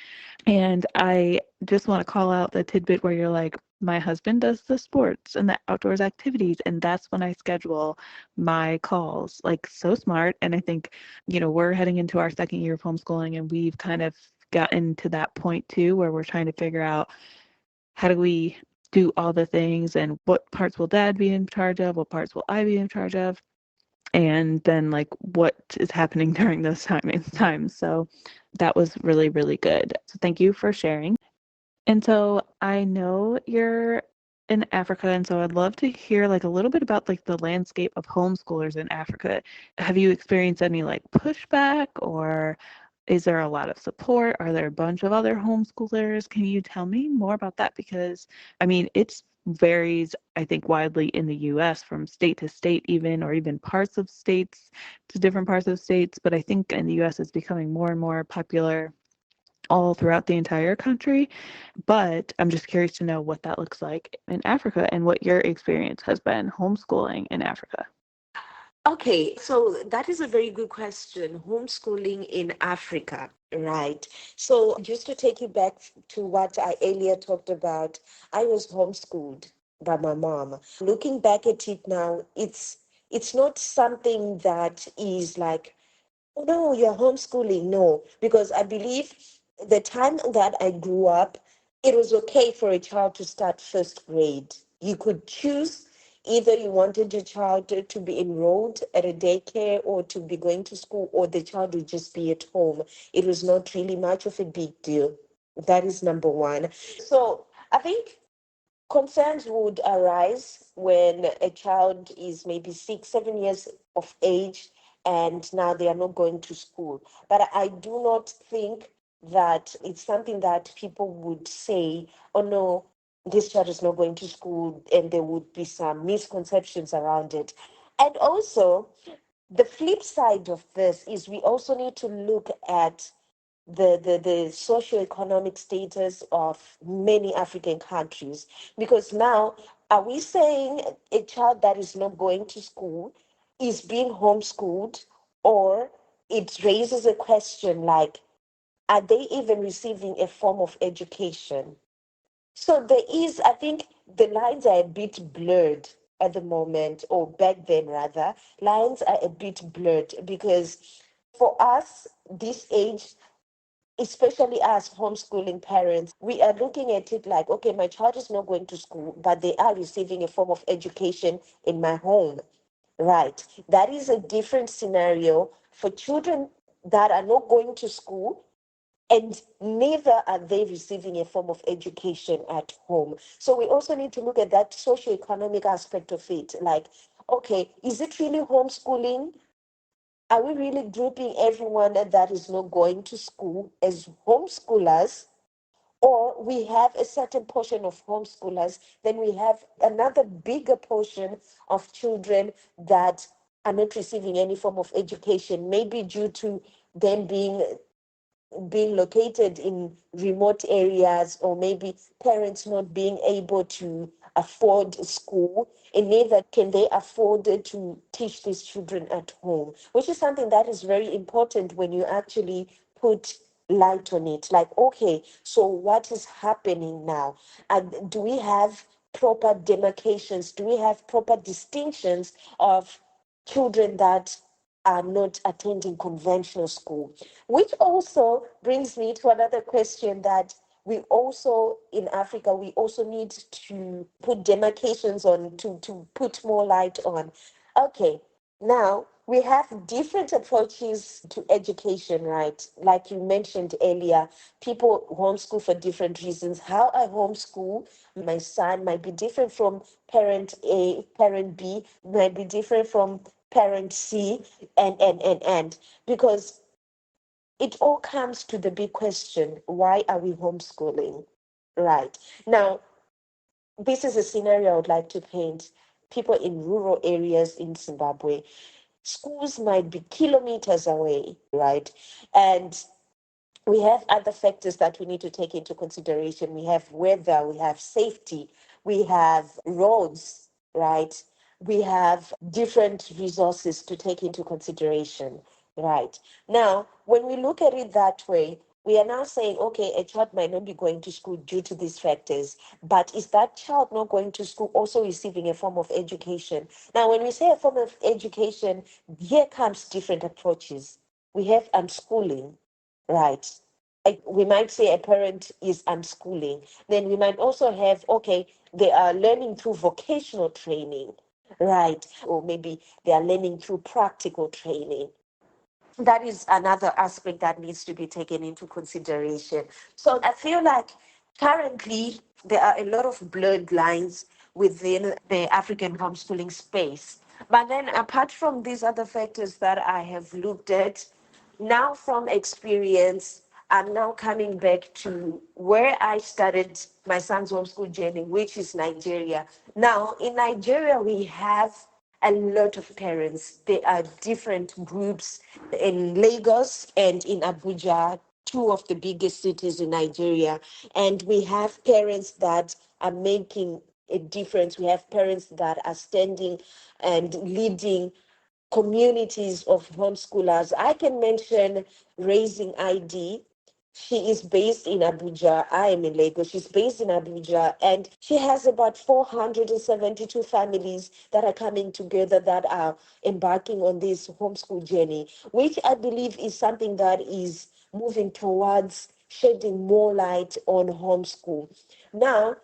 And I just want to call out the tidbit where you're like, my husband does the sports and the outdoors activities, and that's when I schedule my calls. Like, so smart. And I think, we're heading into our second year of homeschooling, and we've kind of gotten to that point too, where we're trying to figure out how do we do all the things and what parts will dad be in charge of, what parts will I be in charge of, and then like what is happening during those times. So that was really good. So thank you for sharing. And so I know you're in Africa, and so I'd love to hear like a little bit about like the landscape of homeschoolers in Africa. Have you experienced any like pushback, or is there a lot of support? Are there a bunch of other homeschoolers? Can you tell me more about that? Because I mean, it's varies, I think, widely in the US from state to state, even, or even parts of states to different parts of states. But I think in the US it's becoming more and more popular all throughout the entire country. But I'm just curious to know what that looks like in Africa and what your experience has been homeschooling in Africa. Okay, so that is a very good question. Homeschooling in Africa, right? So just to take you back to what I earlier talked about, I was homeschooled by my mom. Looking back at it now, it's not something that is like, oh no, you're homeschooling. No, because I believe the time that I grew up, it was okay for a child to start first grade. You could choose either you wanted your child to be enrolled at a daycare or to be going to school, or the child would just be at home. It was not really much of a big deal. That is number one. So I think concerns would arise when a child is maybe 6, 7 years of age and now they are not going to school. But I do not think that it's something that people would say, oh no, this child is not going to school, and there would be some misconceptions around it. And also, the flip side of this is we also need to look at the socioeconomic status of many African countries. Because now, are we saying a child that is not going to school is being homeschooled, or it raises a question like, are they even receiving a form of education? So there is, I think the lines are a bit blurred at the moment, or back then rather, lines are a bit blurred because for us, this age, especially as homeschooling parents, we are looking at it like, okay, my child is not going to school, but they are receiving a form of education in my home. Right. That is a different scenario for children that are not going to school, and neither are they receiving a form of education at home. So we also need to look at that socioeconomic aspect of it. Like, okay, is it really homeschooling? Are we really grouping everyone that is not going to school as homeschoolers? Or we have a certain portion of homeschoolers, then we have another bigger portion of children that are not receiving any form of education, maybe due to them being located in remote areas, or maybe parents not being able to afford school, and neither can they afford to teach these children at home, which is something that is very important when you actually put light on it. Like, okay, so what is happening now? And do we have proper demarcations? Do we have proper distinctions of children that are not attending conventional school? Which also brings me to another question that we also, in Africa, we also need to put demarcations on, to put more light on. Okay, now we have different approaches to education, right? Like you mentioned earlier, people homeschool for different reasons. How I homeschool my son might be different from parent A, parent B, might be different from parent C, and because it all comes to the big question, why are we homeschooling? Right. Now, This is a scenario I would like to paint. People in rural areas in Zimbabwe, schools might be kilometers away, right? And we have other factors that we need to take into consideration. We have weather, we have safety, we have roads, right? We have different resources to take into consideration, right? Now, when we look at it that way, we are now saying, okay, a child might not be going to school due to these factors, but is that child not going to school also receiving a form of education? Now, when we say a form of education, here comes different approaches. We have unschooling, right? We might say a parent is unschooling. Then we might also have, okay, they are learning through vocational training, right? Or maybe they are learning through practical training. That is another aspect that needs to be taken into consideration. So I feel like currently there are a lot of blurred lines within the African homeschooling space. But then apart from these other factors that I have looked at, now from experience, I'm now coming back to where I started my son's homeschool journey, which is Nigeria. Now, in Nigeria, we have a lot of parents. There are different groups in Lagos and in Abuja, two of the biggest cities in Nigeria. And we have parents that are making a difference. We have parents that are standing and leading communities of homeschoolers. I can mention Raising ID. She is based in Abuja. I am in Lagos. She's based in Abuja, and she has about 472 families that are coming together that are embarking on this homeschool journey, which I believe is something that is moving towards shedding more light on homeschool. Now,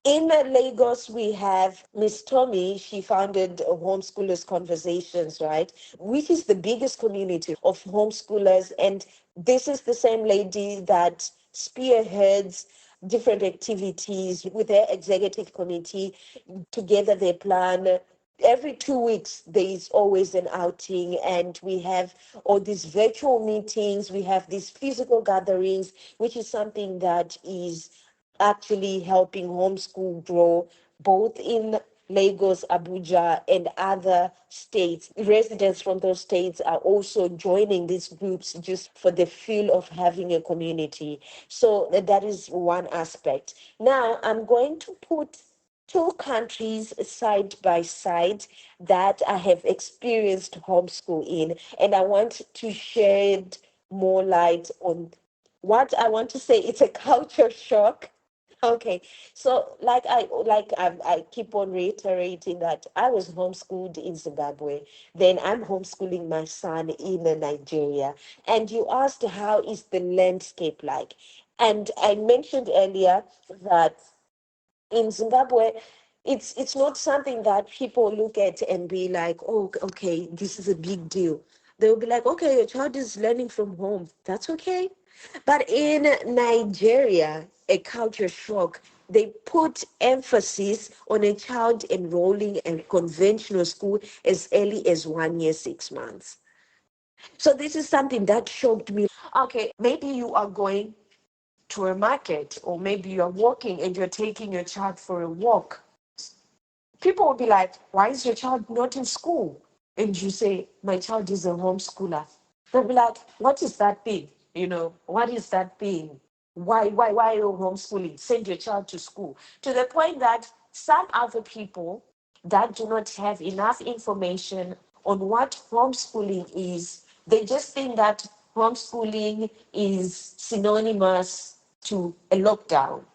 in Lagos, we have Miss Tommy. She founded Homeschoolers Conversations, right? Which is the biggest community of homeschoolers. And this is the same lady that spearheads different activities with her executive committee. Together, they plan. Every 2 weeks, there is always an outing, and we have all these virtual meetings. We have these physical gatherings, which is something that is actually helping homeschool grow both in Lagos, Abuja, and other states. Residents from those states are also joining these groups just for the feel of having a community. So that is one aspect. Now, I'm going to put two countries side by side that I have experienced homeschool in, and I want to shed more light on what I want to say. It's a culture shock. Okay, so I keep on reiterating that I was homeschooled in Zimbabwe. Then I'm homeschooling my son in Nigeria. And you asked, how is the landscape like? And I mentioned earlier that in Zimbabwe, it's not something that people look at and be like, oh, okay, this is a big deal. They'll be like, okay, your child is learning from home. That's okay. But in Nigeria, a culture shock, they put emphasis on a child enrolling in conventional school as early as 1 year, 6 months. So this is something that shocked me. Okay, maybe you are going to a market, or maybe you're walking and you're taking your child for a walk. People will be like, why is your child not in school? And you say, my child is a homeschooler. They'll be like, what is that thing? What is that thing? Why are you homeschooling? Send your child to school. To the point that some other people that do not have enough information on what homeschooling is, they just think that homeschooling is synonymous to a lockdown,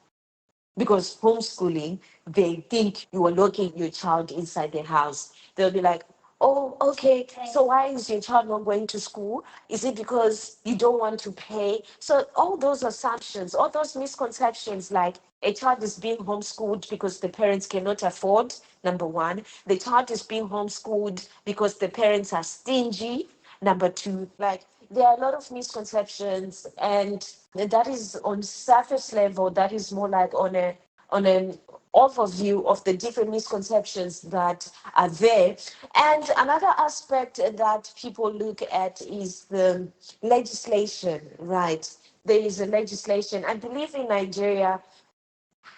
because homeschooling, they think you are locking your child inside the house. They'll be like, oh, okay, so why is your child not going to school? Is it because you don't want to pay? So all those assumptions, all those misconceptions, like a child is being homeschooled because the parents cannot afford, number one. The child is being homeschooled because the parents are stingy, number two. Like, there are a lot of misconceptions, and that is on surface level. That is more like on an overview of the different misconceptions that are there. And another aspect that people look at is the legislation, right? There is a legislation. I believe in Nigeria,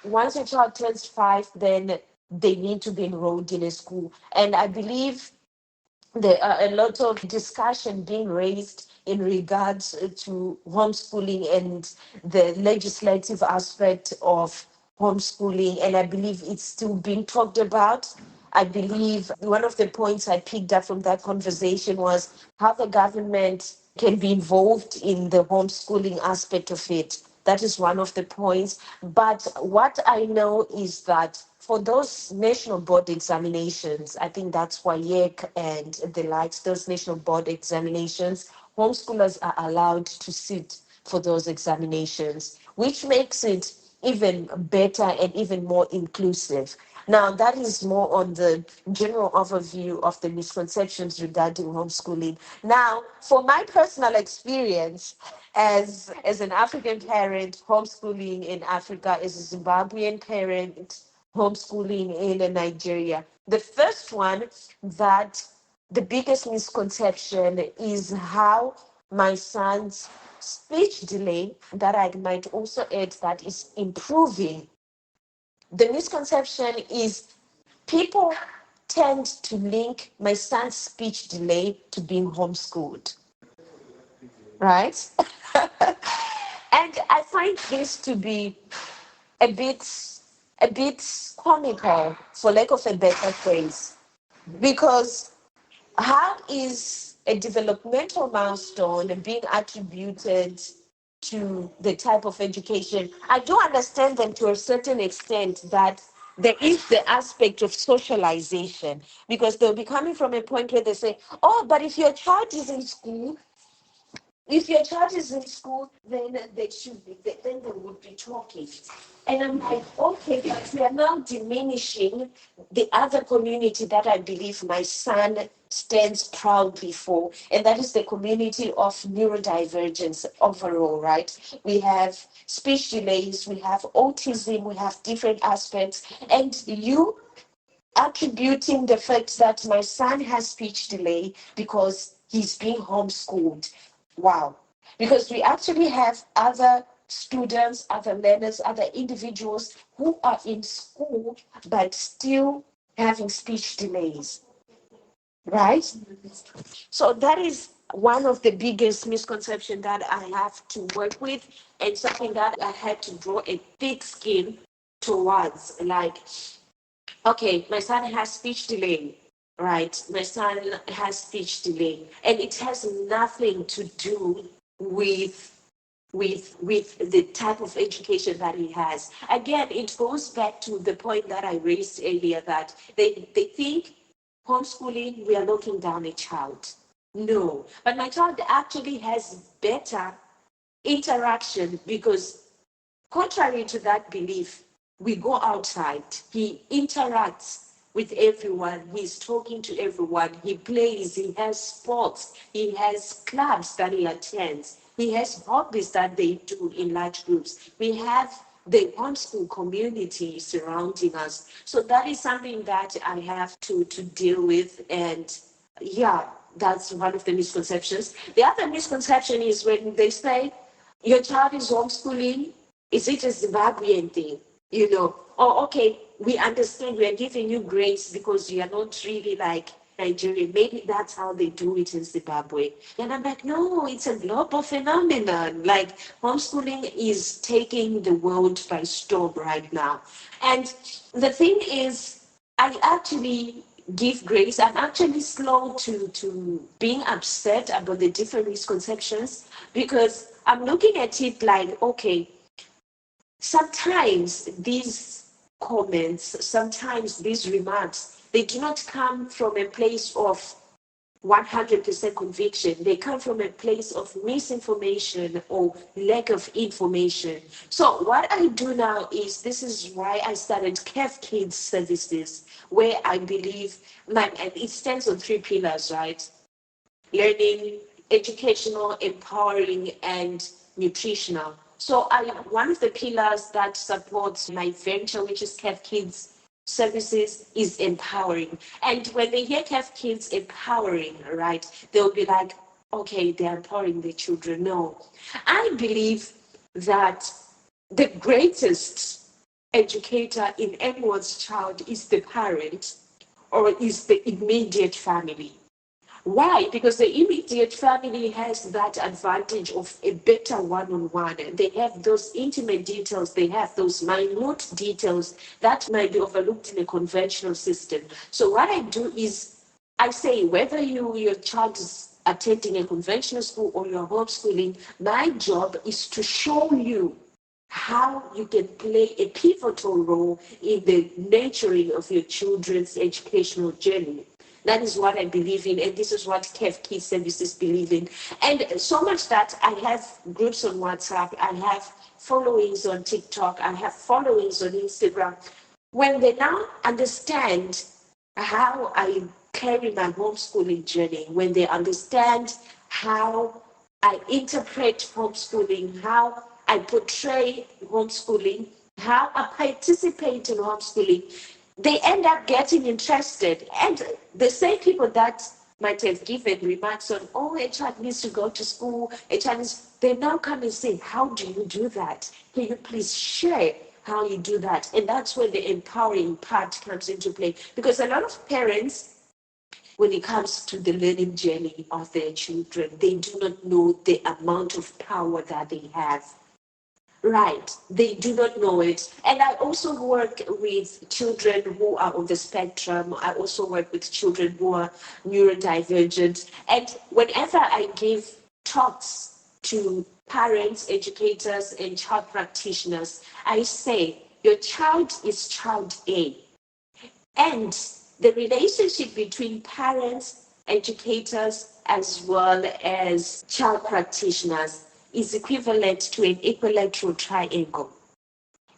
Once a child turns 5, then they need to be enrolled in a school. And I believe there are a lot of discussion being raised in regards to homeschooling and the legislative aspect of homeschooling, and I believe it's still being talked about. I believe one of the points I picked up from that conversation was how the government can be involved in the homeschooling aspect of it. That is one of the points. But what I know is that for those national board examinations, I think that's why YEC and the likes, those national board examinations, homeschoolers are allowed to sit for those examinations, which makes it even better and even more inclusive. Now, that is more on the general overview of the misconceptions regarding homeschooling. Now, for my personal experience as an African parent, homeschooling in Africa, as a Zimbabwean parent, homeschooling in Nigeria. The first one, that the biggest misconception is how my son's speech delay, that I might also add, that is improving. The misconception is people tend to link my son's speech delay to being homeschooled, right? And I find this to be a bit a bit comical, for lack of a better phrase, because how is a developmental milestone being attributed to the type of education? I do understand them to a certain extent, that there is the aspect of socialization, because they'll be coming from a point where they say, oh, but if your child is in school, if your child is in school, then they should be, then they would be talking. And I'm like, okay, but we are now diminishing the other community that I believe my son stands proudly for, and that is the community of neurodivergence overall, right? We have speech delays, we have autism, we have different aspects, and you attributing the fact that my son has speech delay because he's being homeschooled. Wow. Because we actually have other students, other learners, other individuals who are in school but still having speech delays, right? So that is one of the biggest misconceptions that I have to work with, and something that I had to draw a thick skin towards. Like, okay, my son has speech delay, right? My son has speech delay, and it has nothing to do with the type of education that he has. Again, it goes back to the point that I raised earlier, that they think homeschooling, we are looking down a child. No, but my child actually has better interaction, because contrary to that belief, we go outside, he interacts with everyone, he's talking to everyone, he plays, he has sports, he has clubs that he attends, he has hobbies that they do in large groups. We have the homeschool community surrounding us. So that is something that I have to deal with. And yeah, that's one of the misconceptions. The other misconception is when they say, your child is homeschooling, is it a Zimbabwean thing? Oh, okay, we understand, we are giving you grace because you are not really like Nigerian. Maybe that's how they do it in Zimbabwe. And I'm like, no, it's a global phenomenon. Like, homeschooling is taking the world by storm right now. And the thing is, I actually give grace. I'm actually slow to being upset about the different misconceptions, because I'm looking at it like, okay, sometimes these comments, sometimes these remarks, they do not come from a place of 100% conviction. They come from a place of misinformation or lack of information. So what I do now is, this is why I started KevKids Services, where I believe, and it stands on 3 pillars, right? Learning, educational, empowering, and nutritional. So one of the pillars that supports my venture, which is KevKids Services, is empowering. And when they hear KevKids empowering, right, they'll be like, okay, they're empowering the children. No, I believe that the greatest educator in anyone's child is the parent or is the immediate family. Why? Because the immediate family has that advantage of a better one-on-one. They have those intimate details, they have those minute details that might be overlooked in a conventional system. So what I do is I say whether your child is attending a conventional school or you're homeschooling, my job is to show you how you can play a pivotal role in the nurturing of your children's educational journey. That is what I believe in, and this is what KevKids Services believe in. And so much that I have groups on WhatsApp, I have followings on TikTok, I have followings on Instagram. When they now understand how I carry my homeschooling journey, when they understand how I interpret homeschooling, how I portray homeschooling, how I participate in homeschooling, they end up getting interested. And the same people that might have given remarks on, oh, a child needs to go to school, they now come and say, how do you do that? Can you please share how you do that? And that's where the empowering part comes into play. Because a lot of parents, when it comes to the learning journey of their children, they do not know the amount of power that they have. Right, they do not know it. And I also work with children who are on the spectrum. I also work with children who are neurodivergent. And whenever I give talks to parents, educators, and child practitioners, I say, your child is child A. And the relationship between parents, educators, as well as child practitioners is equivalent to an equilateral triangle.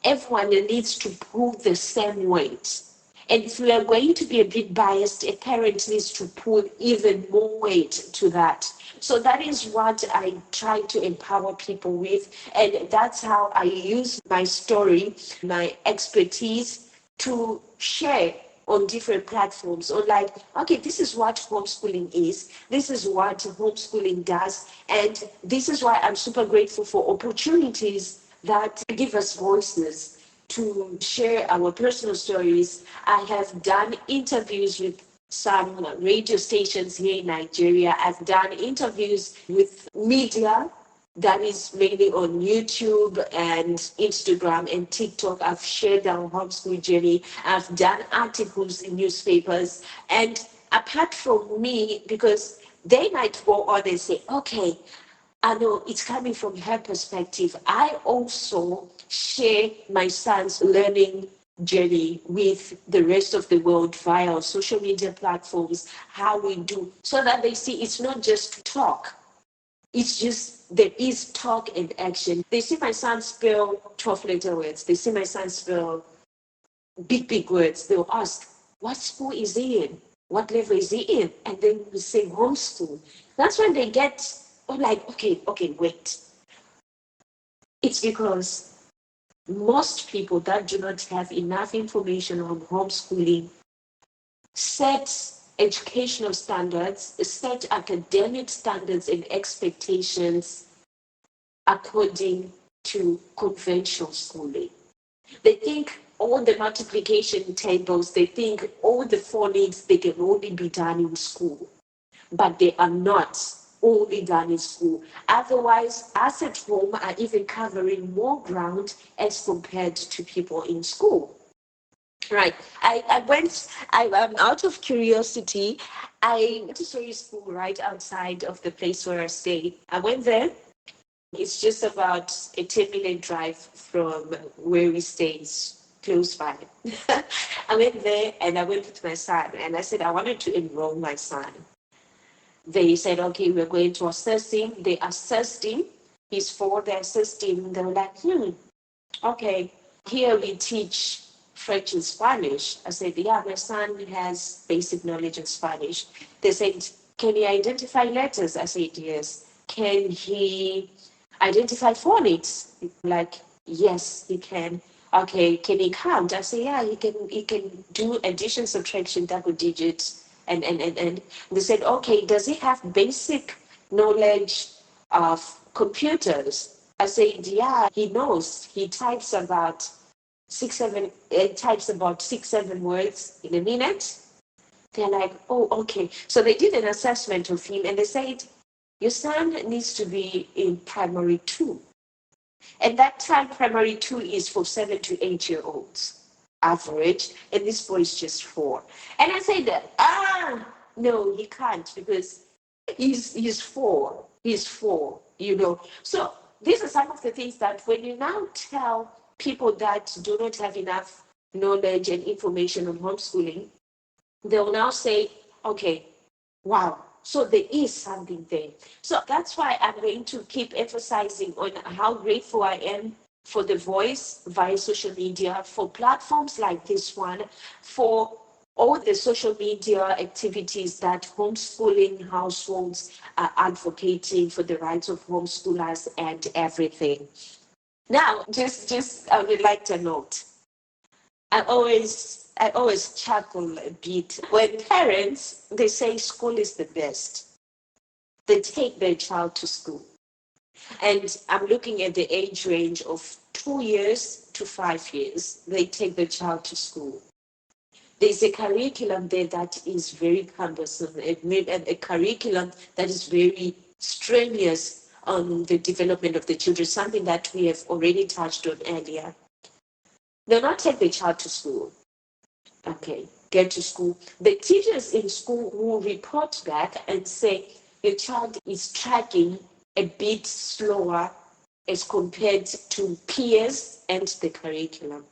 Everyone needs to pull the same weight. And if we are going to be a bit biased, a parent needs to pull even more weight to that. So that is what I try to empower people with. And that's how I use my story, my expertise to share on different platforms, or like, okay, this is what homeschooling is, this is what homeschooling does, and this is why I'm super grateful for opportunities that give us voices to share our personal stories. I have done interviews with some radio stations here in Nigeria. I've done interviews with media that is mainly on YouTube and Instagram and TikTok. I've shared our homeschool journey. I've done articles in newspapers. And apart from me, because they might go on and say, okay, I know it's coming from her perspective, I also share my son's learning journey with the rest of the world via our social media platforms, how we do, so that they see it's not just talk. It's just there is talk and action. They see my son spell 12-letter words. They see my son spell big words. They'll ask, what school is he in? What level is he in? And then we say homeschool. That's when they get, like, okay, wait. It's because most people that do not have enough information on homeschooling set educational standards, set academic standards and expectations according to conventional schooling. They think all the multiplication tables, they think all the phonics, they can only be done in school, but they are not only done in school. Otherwise, us at home are even covering more ground as compared to people in school. Right. I'm out of curiosity. I went to Montessori school right outside of the place where I stay. I went there. It's just about a 10-minute drive from where we stay. It's close by. I went there and I went with my son and I said, I wanted to enroll my son. They said, okay, we're going to assess him. They assessed him. He's 4, they assessed him. They were like, okay, here we teach French and Spanish. I said, yeah, my son has basic knowledge of Spanish. They said, can he identify letters? I said, yes. Can he identify phonics? Like, yes, he can. Okay, can he count? I say, yeah, he can do addition, subtraction, double digits. And they said, okay, does he have basic knowledge of computers? I said, yeah, he knows. He types about types about 6, 7 words in a minute. They're like, oh, okay. So they did an assessment of him and they said, your son needs to be in primary 2. And that time, primary 2 is for 7 to 8 year olds average. And this boy is just 4. And I said, no, he can't because he's 4. He's 4. So these are some of the things that when you now tell people that do not have enough knowledge and information on homeschooling, they'll now say, okay, wow, so there is something there. So that's why I'm going to keep emphasizing on how grateful I am for the voice via social media, for platforms like this one, for all the social media activities that homeschooling households are advocating for the rights of homeschoolers and everything. Now, just I would like to note, I always chuckle a bit when parents, they say school is the best. They take their child to school. And I'm looking at the age range of 2 years to 5 years. They take their child to school. There's a curriculum there that is very cumbersome, a curriculum that is very strenuous on the development of the children, something that we have already touched on earlier. They'll not take the child to school. Okay, get to school. The teachers in school will report back and say your child is tracking a bit slower as compared to peers and the curriculum.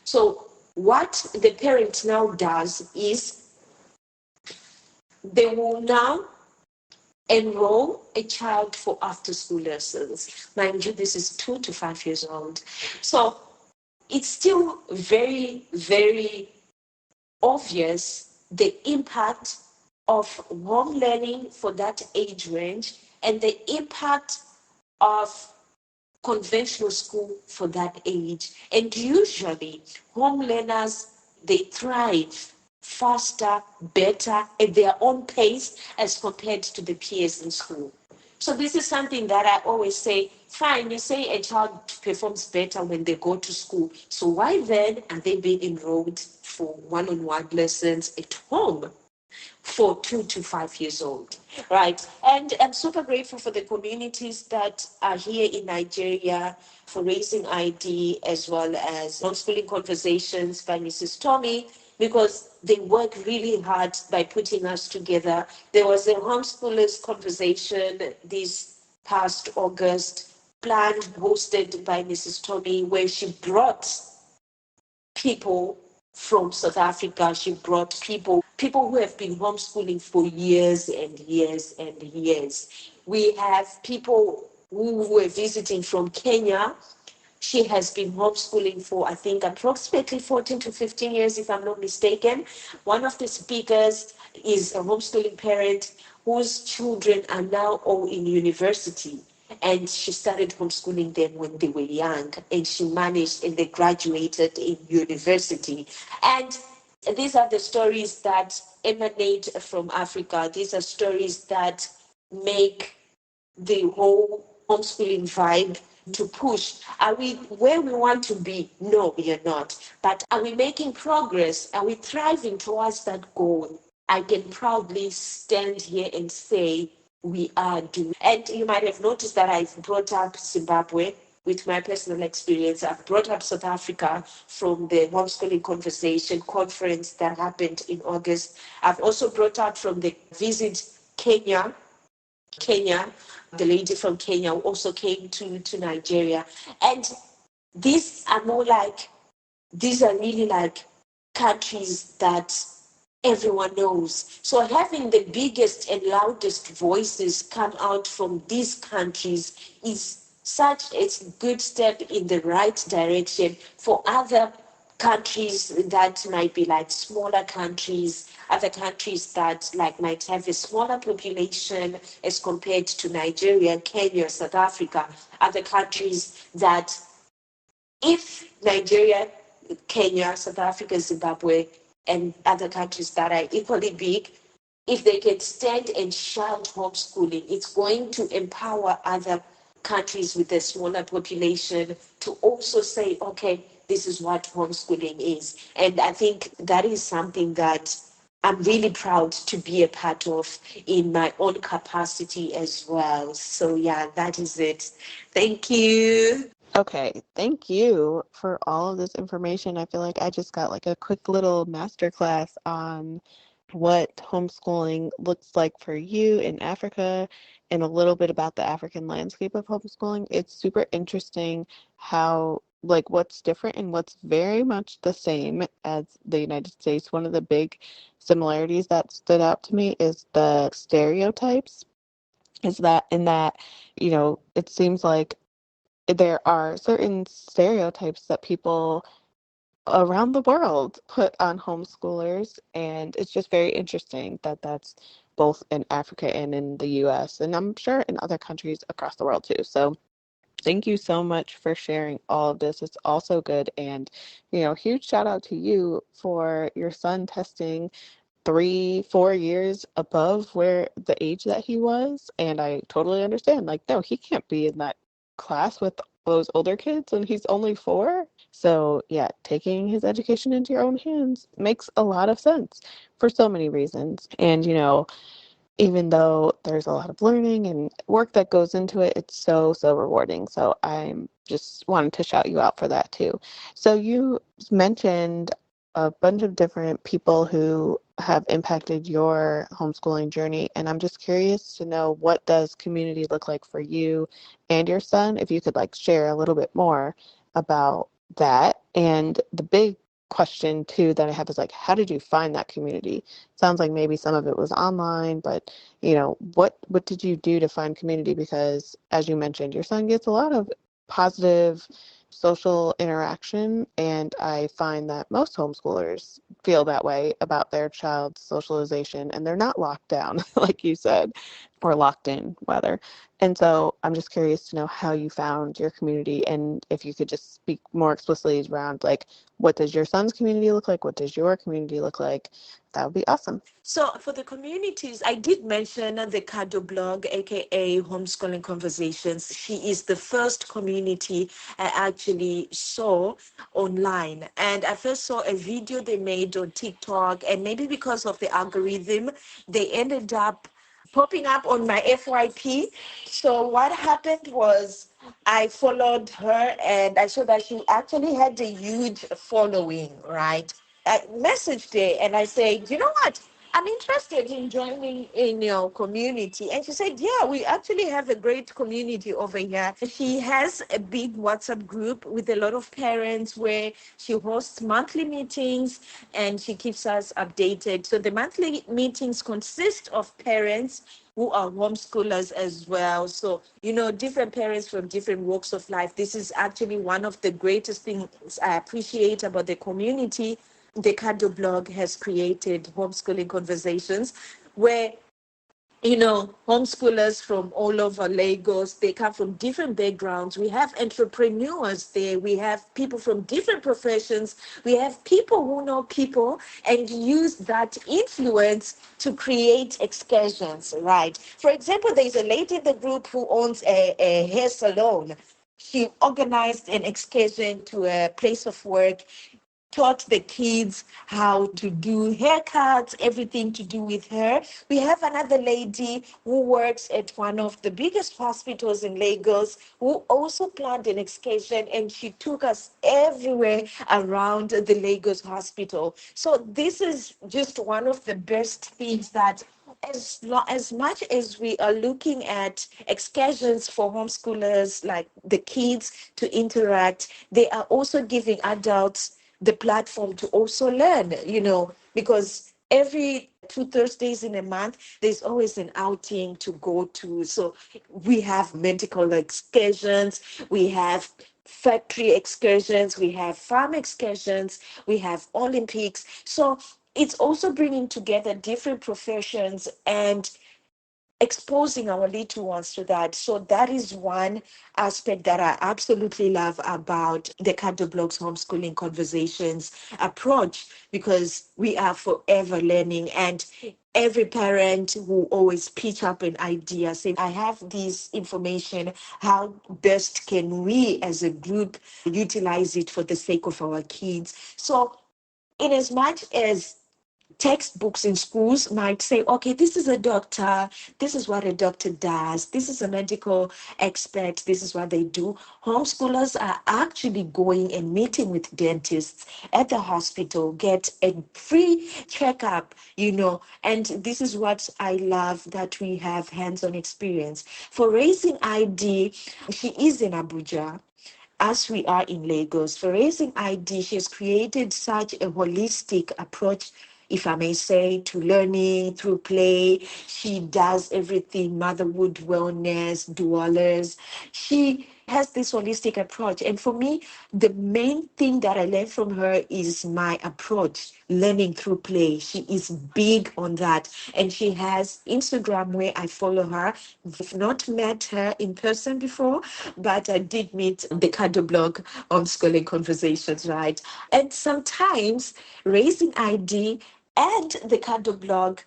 So what the parent now does is they will now enroll a child for after school lessons. Mind you, this is 2 to 5 years old. So it's still very, very obvious the impact of home learning for that age range and the impact of conventional school for that age. And usually home learners, they thrive faster, better, at their own pace as compared to the peers in school. So this is something that I always say, fine, you say a child performs better when they go to school. So why then are they being enrolled for one-on-one lessons at home for 2 to 5 years old, right? And I'm super grateful for the communities that are here in Nigeria for raising ID, as well as homeschooling conversations by Mrs. Tommy, because they work really hard by putting us together. There was a homeschoolers conversation this past August, planned, hosted by Mrs. Tommy, where she brought people from South Africa. She brought people who have been homeschooling for years and years and years. We have people who were visiting from Kenya. She has been homeschooling for, I think, approximately 14 to 15 years, if I'm not mistaken. One of the speakers is a homeschooling parent whose children are now all in university. And she started homeschooling them when they were young, and she managed, and they graduated in university. And these are the stories that emanate from Africa. These are stories that make the whole homeschooling vibe to push. Are we where we want to be? No, we are not. But are we making progress? Are we thriving towards that goal? I can proudly stand here and say we are doing. And you might have noticed that I've brought up Zimbabwe with my personal experience. I've brought up South Africa from the homeschooling conversation conference that happened in August. I've also brought up from the visit Kenya, the lady from Kenya also came to Nigeria. And these are really like countries that everyone knows. So having the biggest and loudest voices come out from these countries is such a good step in the right direction for other countries that might be like smaller countries, other countries that like might have a smaller population as compared to Nigeria, Kenya, South Africa, other countries that if Nigeria, Kenya, South Africa, Zimbabwe, and other countries that are equally big, if they can stand and shout homeschooling, it's going to empower other countries with a smaller population to also say, okay, this is what homeschooling is. And I think that is something that I'm really proud to be a part of in my own capacity as well. So, yeah, that is it. Thank you. Okay, thank you for all of this information. I feel like I just got like a quick little masterclass on what homeschooling looks like for you in Africa and a little bit about the African landscape of homeschooling. It's super interesting how, like, what's different and what's very much the same as the United States. One of the big similarities that stood out to me is the stereotypes. Is that in that, it seems like there are certain stereotypes that people around the world put on homeschoolers, and it's just very interesting that that's both in Africa and in the US, and I'm sure in other countries across the world too. So thank you so much for sharing all of this. It's also good. And, huge shout out to you for your son testing 3, 4 years above where the age that he was. And I totally understand. Like, no, he can't be in that class with those older kids and he's only 4. So, yeah, taking his education into your own hands makes a lot of sense for so many reasons. And, even though there's a lot of learning and work that goes into it, it's so, so rewarding. So I'm just wanted to shout you out for that too. So you mentioned a bunch of different people who have impacted your homeschooling journey, and I'm just curious to know, what does community look like for you and your son? If you could like share a little bit more about that. And the big question too that I have is like, how did you find that community? Sounds like maybe some of it was online, but what did you do to find community? Because as you mentioned, your son gets a lot of positive social interaction, and I find that most homeschoolers feel that way about their child's socialization, and they're not locked down, like you said, or locked in, rather. And so I'm just curious to know how you found your community, and if you could just speak more explicitly around, like, what does your son's community look like? What does your community look like? That would be awesome. So for the communities, I did mention the Kado blog, aka Homeschooling Conversations. She is the first community I actually saw online. And I first saw a video they made on TikTok, and maybe because of the algorithm, they ended up popping up on my FYP. So what happened was I followed her and I saw that she actually had a huge following, right? I messaged her and I said, you know what? I'm interested in joining in your community. And she said, yeah, we actually have a great community over here. She has a big WhatsApp group with a lot of parents where she hosts monthly meetings and she keeps us updated. So the monthly meetings consist of parents who are homeschoolers as well. So, different parents from different walks of life. This is actually one of the greatest things I appreciate about the community. The Kado blog has created Homeschooling Conversations, where homeschoolers from all over Lagos, they come from different backgrounds. We have entrepreneurs there. We have people from different professions. We have people who know people and use that influence to create excursions, right? For example, there's a lady in the group who owns a hair salon. She organized an excursion to a place of work, taught the kids how to do haircuts, everything to do with hair. We have another lady who works at one of the biggest hospitals in Lagos who also planned an excursion, and she took us everywhere around the Lagos hospital. So this is just one of the best things that as much as we are looking at excursions for homeschoolers, like the kids to interact, they are also giving adults the platform to also learn, because every 2 Thursdays in a month, there's always an outing to go to. So we have medical excursions, we have factory excursions, we have farm excursions, we have Olympics. So it's also bringing together different professions and exposing our little ones to that. So that is one aspect that I absolutely love about the Kado Blogs Homeschooling Conversations approach, because we are forever learning. And every parent who always pitch up an idea, say, I have this information. How best can we as a group utilize it for the sake of our kids? So, in as much as textbooks in schools might say, okay, this is a doctor, this is what a doctor does, this is a medical expert, this is what they do. Homeschoolers are actually going and meeting with dentists at the hospital, get a free checkup, and this is what I love, that we have hands-on experience. For Raising ID, she is in Abuja, as we are in Lagos. For Raising ID, she's created such a holistic approach, if I may say, to learning through play. She does everything: motherhood, wellness, dwellers. She has this holistic approach. And for me, the main thing that I learned from her is my approach, learning through play. She is big on that. And she has Instagram where I follow her. I've not met her in person before, but I did meet the Kado blog Homeschooling Conversations, right? And sometimes Raising ID and the Kado blog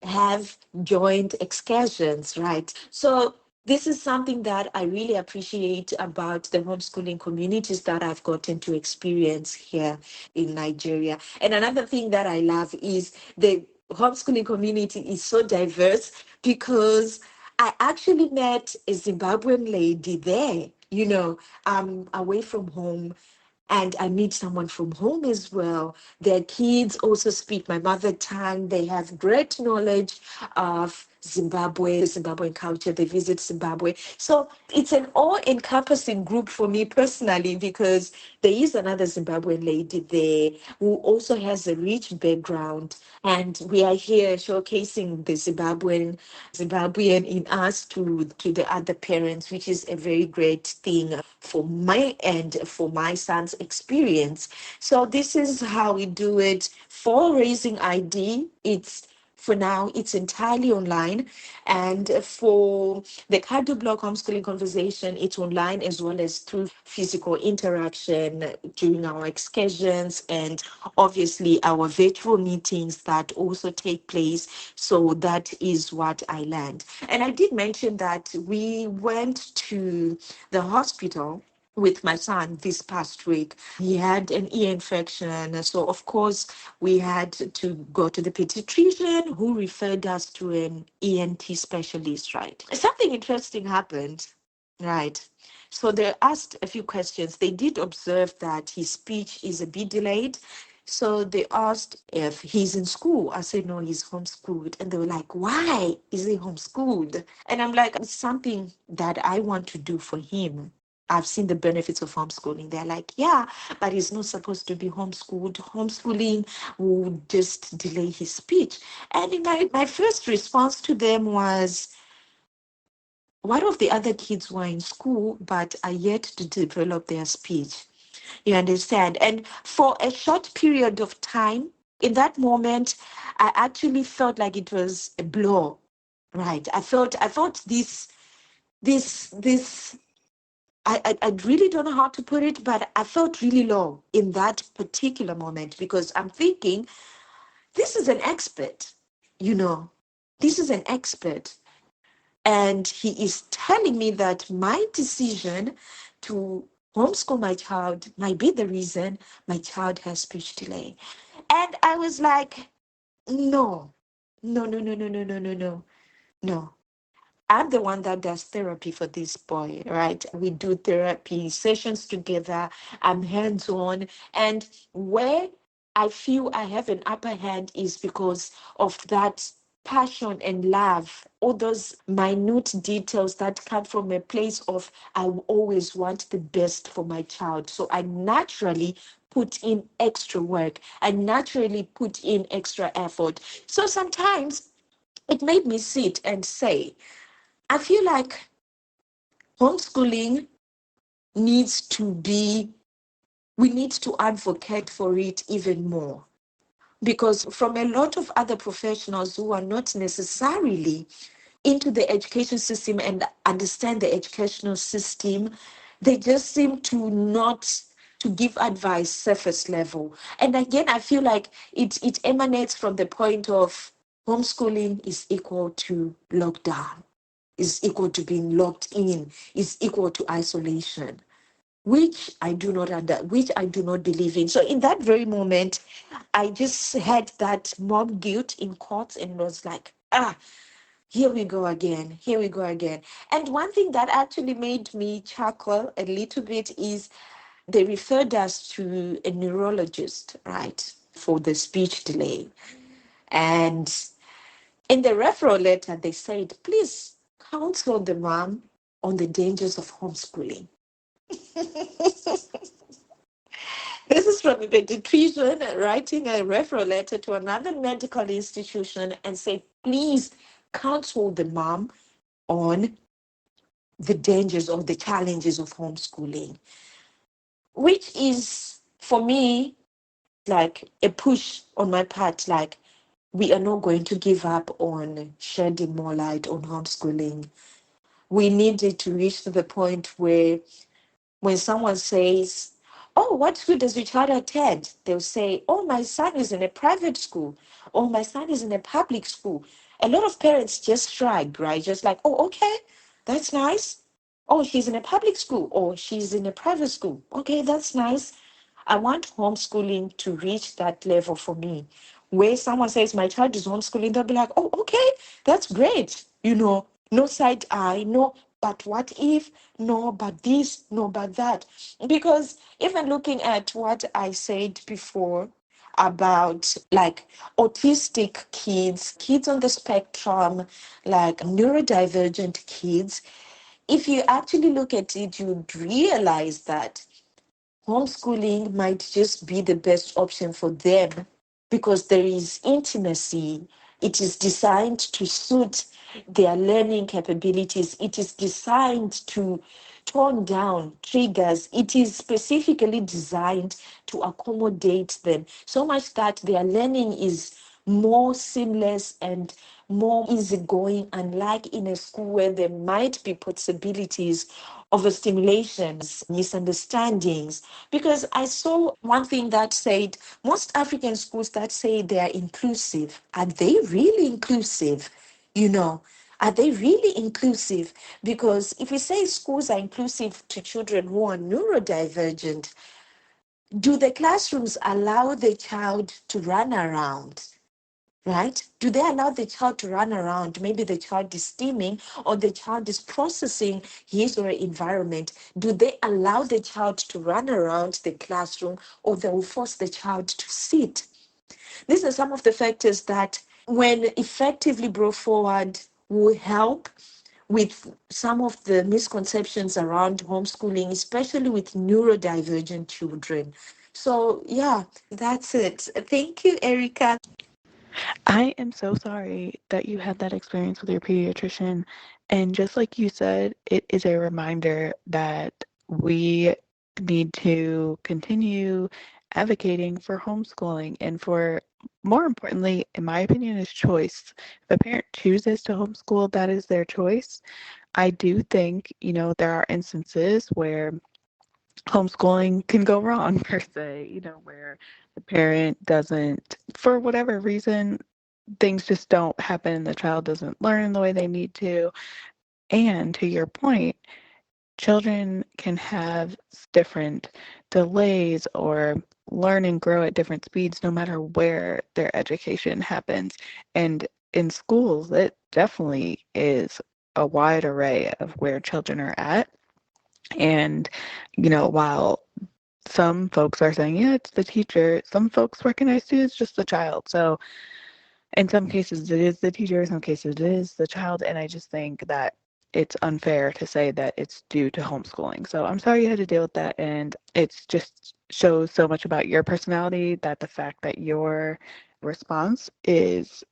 have joined excursions, right? So this is something that I really appreciate about the homeschooling communities that I've gotten to experience here in Nigeria. And another thing that I love is the homeschooling community is so diverse, because I actually met a Zimbabwean lady there, away from home, and I meet someone from home as well. Their kids also speak my mother tongue. They have great knowledge of Zimbabwe, the Zimbabwean culture. They visit Zimbabwe. So it's an all-encompassing group for me personally, because there is another Zimbabwean lady there who also has a rich background. And we are here showcasing the Zimbabwean in us to the other parents, which is a very great thing for my and for my son's experience. So this is how we do it for Raising ID. For now, it's entirely online. And for the Kado Blog Homeschooling Conversation, it's online as well as through physical interaction during our excursions, and obviously our virtual meetings that also take place. So that is what I learned. And I did mention that we went to the hospital with my son this past week. He had an ear infection. So, of course, we had to go to the pediatrician who referred us to an ENT specialist, right? Something interesting happened, right? So they asked a few questions. They did observe that his speech is a bit delayed. So they asked if he's in school. I said, no, he's homeschooled. And they were like, why is he homeschooled? And I'm like, it's something that I want to do for him. I've seen the benefits of homeschooling. They're like, yeah, but he's not supposed to be homeschooled. Homeschooling will just delay his speech. And my first response to them was, what of the other kids who are in school but are yet to develop their speech? You understand? And for a short period of time, in that moment, I actually felt like it was a blow, right? I felt this. I really don't know how to put it, but I felt really low in that particular moment, because I'm thinking, this is an expert, you know, this is an expert. And he is telling me that my decision to homeschool my child might be the reason my child has speech delay. And I was like, no, no, no, no, no, no, no, no, no, no. I'm the one that does therapy for this boy, right? We do therapy sessions together. I'm hands on. And where I feel I have an upper hand is because of that passion and love, all those minute details that come from a place of, I always want the best for my child. So I naturally put in extra work. I naturally put in extra effort. So sometimes it made me sit and say, I feel like homeschooling needs to be, we need to advocate for it even more. Because from a lot of other professionals who are not necessarily into the education system and understand the educational system, they just seem to not to give advice surface level. And again, I feel like it emanates from the point of Homeschooling is equal to lockdown, is equal to being locked in, is equal to isolation, which I do not believe in. So in that very moment, I just had that mob guilt in court and was like, here we go again. Here we go again. And one thing that actually made me chuckle a little bit is they referred us to a neurologist, right, for the speech delay. And in the referral letter, they said, please counsel the mom on the dangers of homeschooling. This is from a pediatrician writing a referral letter to another medical institution and say, please counsel the mom on the dangers or the challenges of homeschooling, which is for me like a push on my part, like we are not going to give up on shedding more light on homeschooling. We needed to reach to the point where when someone says, oh, what school does your child attend? They'll say, oh, my son is in a private school, or my son is in a public school. A lot of parents just shrug, right? Just like, oh, okay, that's nice. Oh, she's in a public school, or she's in a private school. Okay, that's nice. I want homeschooling to reach that level for me, where someone says my child is homeschooling, they'll be like, oh, okay, that's great. No side eye, no, but what if, no, but this, no, but that. Because even looking at what I said before about like autistic kids, kids on the spectrum, like neurodivergent kids, if you actually look at it, you'd realize that homeschooling might just be the best option for them because there is intimacy. It is designed to suit their learning capabilities. It is designed to tone down triggers. It is specifically designed to accommodate them so much that their learning is more seamless and more easygoing, unlike in a school where there might be possibilities overstimulations, misunderstandings. Because I saw one thing that said most African schools that say they are inclusive, are they really inclusive? You know, are they really inclusive? Because if we say schools are inclusive to children who are neurodivergent, do the classrooms allow the child to run around? Right? Do they allow the child to run around? Maybe the child is steaming or the child is processing his or her environment. Do they allow the child to run around the classroom or they will force the child to sit? These are some of the factors that, when effectively brought forward, will help with some of the misconceptions around homeschooling, especially with neurodivergent children. So, yeah, that's it. Thank you, Erica. I am so sorry that you had that experience with your pediatrician. And just like you said, it is a reminder that we need to continue advocating for homeschooling and for, more importantly, in my opinion, is choice. If a parent chooses to homeschool, that is their choice. I do think, there are instances where homeschooling can go wrong, per se, where the parent doesn't, for whatever reason, things just don't happen. The child doesn't learn the way they need to. And to your point, children can have different delays or learn and grow at different speeds no matter where their education happens. And in schools, it definitely is a wide array of where children are at. And, while some folks are saying, yeah, it's the teacher, some folks recognize too it's just the child. So in some cases it is the teacher, in some cases it is the child. And I just think that it's unfair to say that it's due to homeschooling. So I'm sorry you had to deal with that. And it's just shows so much about your personality that the fact that your response is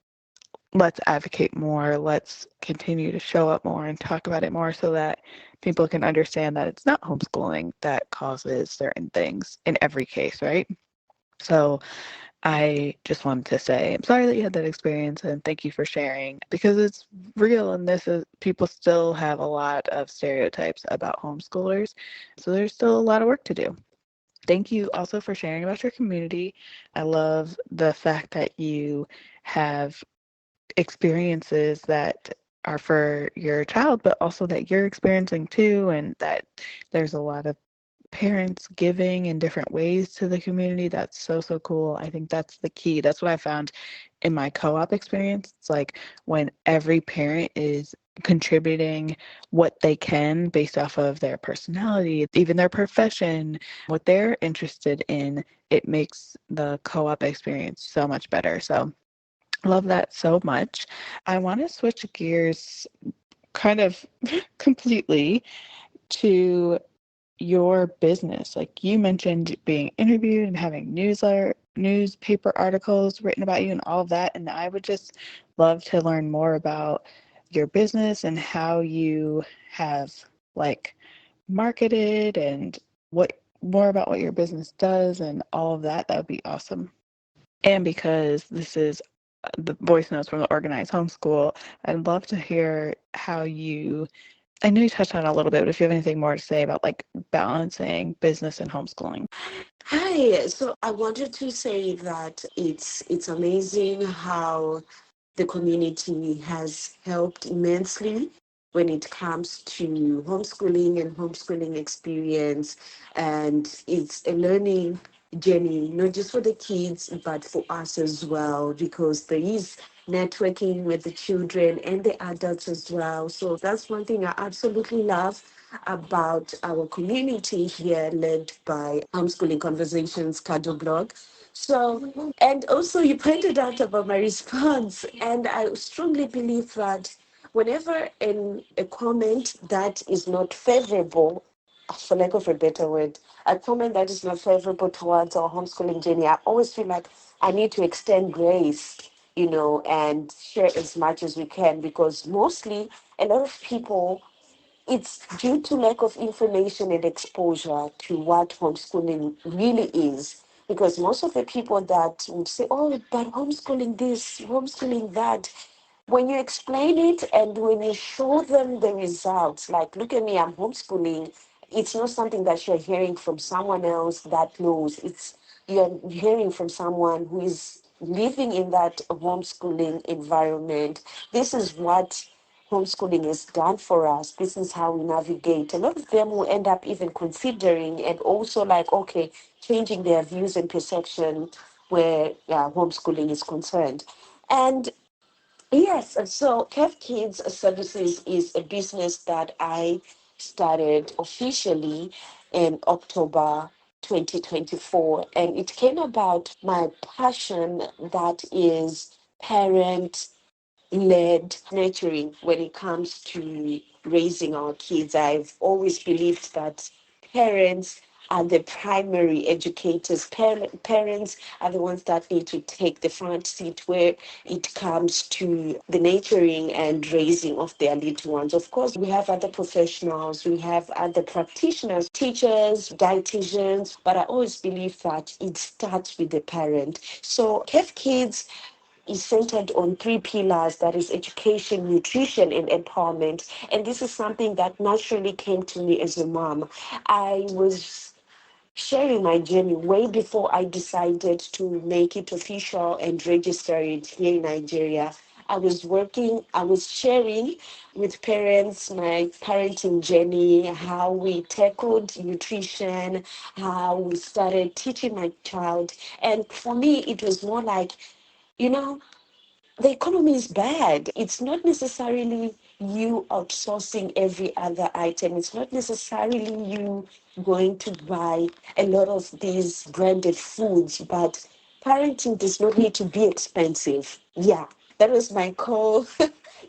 let's advocate more, let's continue to show up more and talk about it more so that people can understand that it's not homeschooling that causes certain things in every case, right? So I just wanted to say I'm sorry that you had that experience and thank you for sharing because it's real and this is people still have a lot of stereotypes about homeschoolers. So there's still a lot of work to do. Thank you also for sharing about your community. I love the fact that you have experiences that are for your child, but also that you're experiencing too, and that there's a lot of parents giving in different ways to the community. That's so, so cool. I think that's the key. That's what I found in my co-op experience. It's like when every parent is contributing what they can based off of their personality, even their profession, what they're interested in, it makes the co-op experience so much better. So love that so much. I want to switch gears kind of completely to your business. Like you mentioned being interviewed and having newspaper articles written about you and all of that. And I would just love to learn more about your business and how you have like marketed and what more about what your business does and all of that. That would be awesome. And because this is the voice notes from the organized homeschool, I'd love to hear how you, I know you touched on it a little bit, but if you have anything more to say about like balancing business and homeschooling. Hi. So I wanted to say that it's amazing how the community has helped immensely when it comes to homeschooling and homeschooling experience. And it's a learning journey, not just for the kids, but for us as well, because there is networking with the children and the adults as well. So that's one thing I absolutely love about our community here, led by Homeschooling Conversations Kado blog. So, and also you pointed out about my response, and I strongly believe that whenever a comment that is not favorable, for lack of a better word, a comment that is not favorable towards our homeschooling journey, I always feel like I need to extend grace, and share as much as we can, because mostly a lot of people, it's due to lack of information and exposure to what homeschooling really is. Because most of the people that would say, oh, but homeschooling this, homeschooling that, when you explain it and when you show them the results, like, look at me, I'm homeschooling, it's not something that you're hearing from someone else that knows. It's you're hearing from someone who is living in that homeschooling environment. This is what homeschooling has done for us. This is how we navigate. A lot of them will end up even considering and also like, okay, changing their views and perception where homeschooling is concerned. And yes, and so KevKids Services is a business that I started officially in October 2024. And it came about my passion that is parent led nurturing when it comes to raising our kids. I've always believed that parents are the primary educators. Parents are the ones that need to take the front seat where it comes to the nurturing and raising of their little ones. Of course, we have other professionals, we have other practitioners, teachers, dietitians, but I always believe that it starts with the parent. So Kev Kids is centered on three pillars, that is education, nutrition, and empowerment. And this is something that naturally came to me as a mom. I was sharing my journey way before I decided to make it official and register it here in Nigeria. I was sharing with parents my parenting journey, how we tackled nutrition, how we started teaching my child. And for me, it was more like, you know, the economy is bad. It's not necessarily you outsourcing every other item. It's not necessarily you going to buy a lot of these branded foods, but parenting does not need to be expensive. Yeah, that was my core.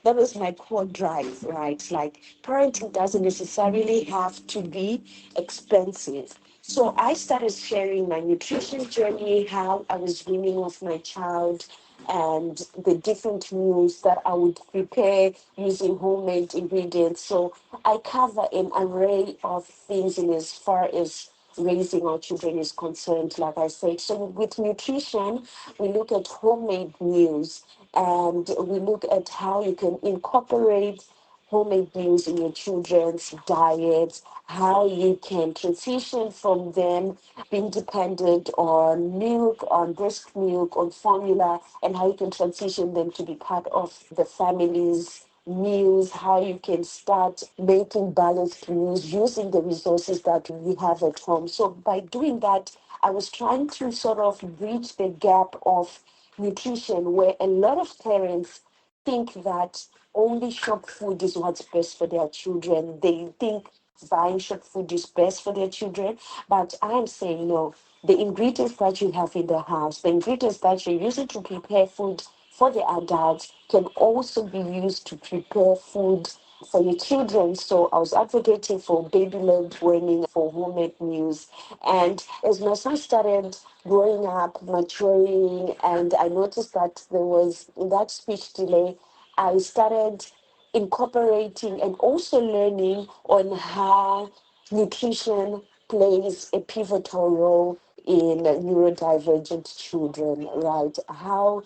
That was my core drive, right? Like parenting doesn't necessarily have to be expensive. So I started sharing my nutrition journey, how I was weaning off my child, and the different meals that I would prepare using homemade ingredients. So I cover an array of things in as far as raising our children is concerned, like I said. So with nutrition, we look at homemade meals and we look at how you can incorporate homemade meals in your children's diets, how you can transition from them being dependent on milk, on breast milk, on formula, and how you can transition them to be part of the family's meals, how you can start making balanced meals using the resources that we have at home. So by doing that, I was trying to sort of bridge the gap of nutrition where a lot of parents think that only shop food is what's best for their children. They think buying shop food is best for their children. But I'm saying no. The ingredients that you have in the house, the ingredients that you're using to prepare food for the adults can also be used to prepare food for your children. So I was advocating for baby-led learning, for homemade meals. And as my son started growing up, maturing, and I noticed that there was in that speech delay, I started incorporating and also learning on how nutrition plays a pivotal role in neurodivergent children, right? How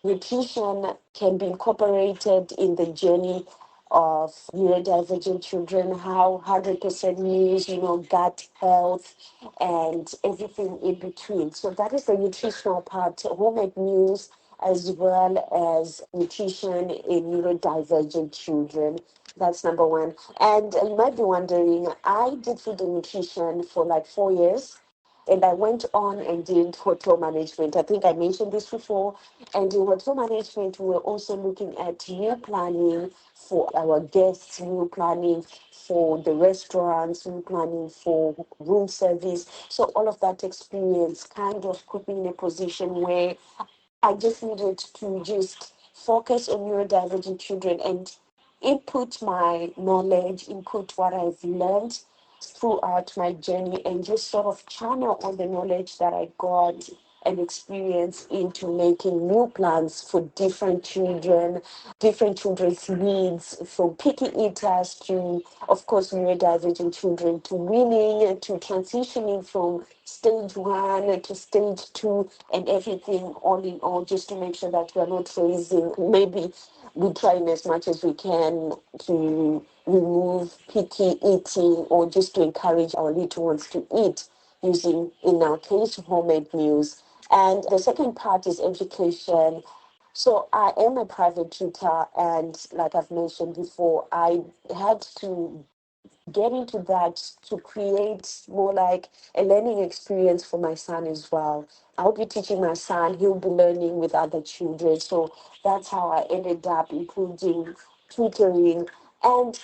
nutrition can be incorporated in the journey of neurodivergent children, how 100% meals, gut health and everything in between. So that is the nutritional part, homemade meals as well as nutrition in neurodivergent children. That's number one. And you might be wondering, I did food and nutrition for like 4 years. And I went on and did hotel management. I think I mentioned this before. And in hotel management, we were also looking at meal planning for our guests, meal planning for the restaurants, meal planning for room service. So all of that experience kind of put me in a position where I just needed to just focus on neurodivergent children and input my knowledge, input what I've learned throughout my journey, and just sort of channel all the knowledge that I got and experience into making meal plans for different children's needs, from picky eaters to, of course, neurodivergent children, to weaning, to transitioning from stage one to stage two, and everything all in all, just to make sure that we're not raising, maybe we're trying as much as we can to remove picky eating or just to encourage our little ones to eat using, in our case, homemade meals. And the second part is education. So I am a private tutor, and like I've mentioned before, I had to get into that to create more like a learning experience for my son as well. I'll be teaching my son, he'll be learning with other children. So that's how I ended up including tutoring. And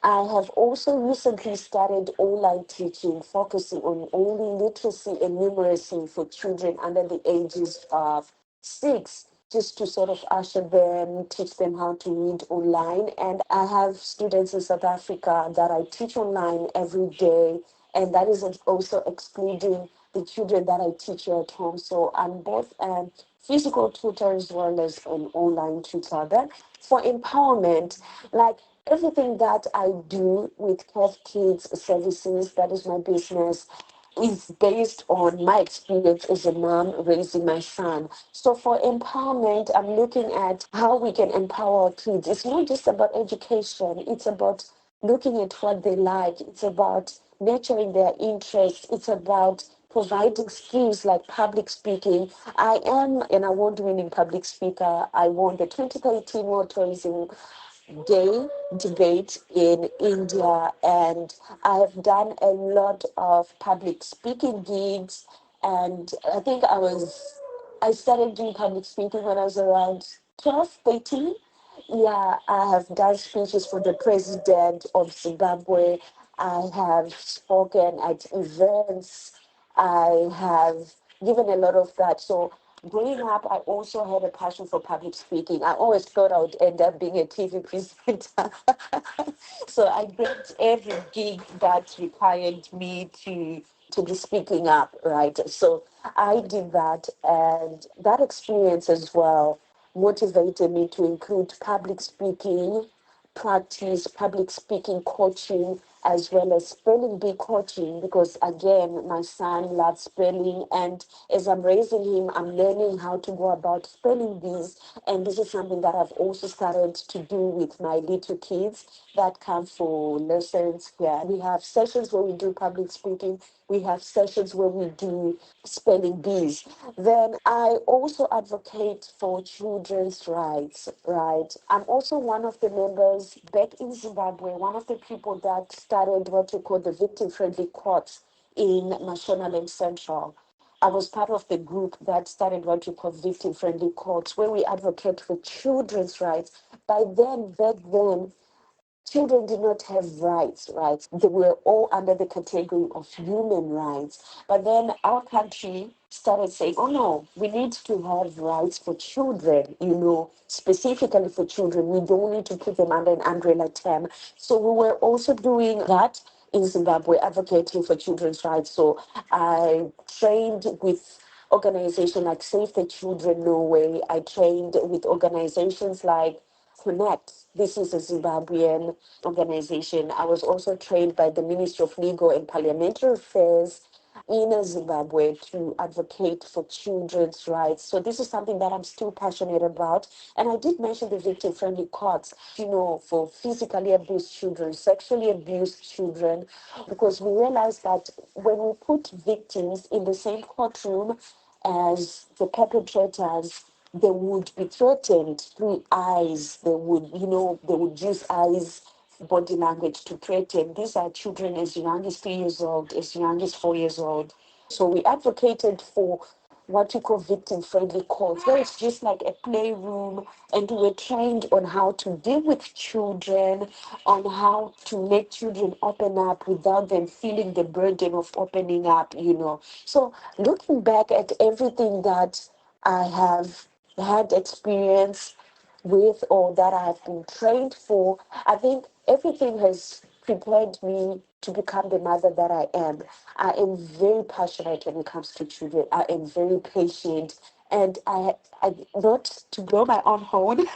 I have also recently started online teaching, focusing on only literacy and numeracy for children under the ages of 6, just to sort of usher them, teach them how to read online. And I have students in South Africa that I teach online every day, and that is also excluding the children that I teach here at home. So I'm both a physical tutor as well as an online tutor. Then for empowerment, like everything that I do with KevKids Services, that is my business, is based on my experience as a mom raising my son. So for empowerment, I'm looking at how we can empower our kids. It's not just about education, it's about looking at what they like, it's about nurturing their interests, it's about providing skills like public speaking. I am an award-winning public speaker. I won the 2013 World Tourism Day debate in India, and I have done a lot of public speaking gigs. And I started doing public speaking when I was around 12, 13. Yeah, I have done speeches for the president of Zimbabwe. I have spoken at events. I have given a lot of that. So growing up, I also had a passion for public speaking. I always thought I would end up being a TV presenter. So I grabbed every gig that required me to be speaking up, right? So I did that, and that experience as well motivated me to include public speaking practice, public speaking coaching as well as spelling bee coaching, because again, my son loves spelling, and as I'm raising him, I'm learning how to go about spelling bees. And this is something that I've also started to do with my little kids that come for lessons here. We have sessions where we do public speaking. We have sessions where we do spelling bees. Then I also advocate for children's rights, right? I'm also one of the members back in Zimbabwe, one of the people that started what you call the victim friendly courts in Mashonaland Central. I was part of the group that started what you call victim friendly courts, where we advocate for children's rights. Back then, children did not have rights, right? They were all under the category of human rights. But then our country started saying, oh no, we need to have rights for children, specifically for children. We don't need to put them under an umbrella term. So we were also doing that in Zimbabwe, advocating for children's rights. So I trained with organizations like Save the Children Norway. I trained with organizations like Connect. This is a Zimbabwean organization. I was also trained by the Ministry of Legal and Parliamentary Affairs in Zimbabwe to advocate for children's rights. So this is something that I'm still passionate about. And I did mention the victim-friendly courts, for physically abused children, sexually abused children, because we realize that when we put victims in the same courtroom as the perpetrators, they would be threatened through eyes. They would use eyes, body language to threaten. These are children as young as 3 years old, as young as 4 years old. So we advocated for what we call victim-friendly courts, where it's just like a playroom, and we were trained on how to deal with children, on how to make children open up without them feeling the burden of opening up. So looking back at everything that I have had experience with, or that I have been trained for, I think everything has prepared me to become the mother that I am. I am very passionate when it comes to children. I am very patient, and I not to blow my own horn,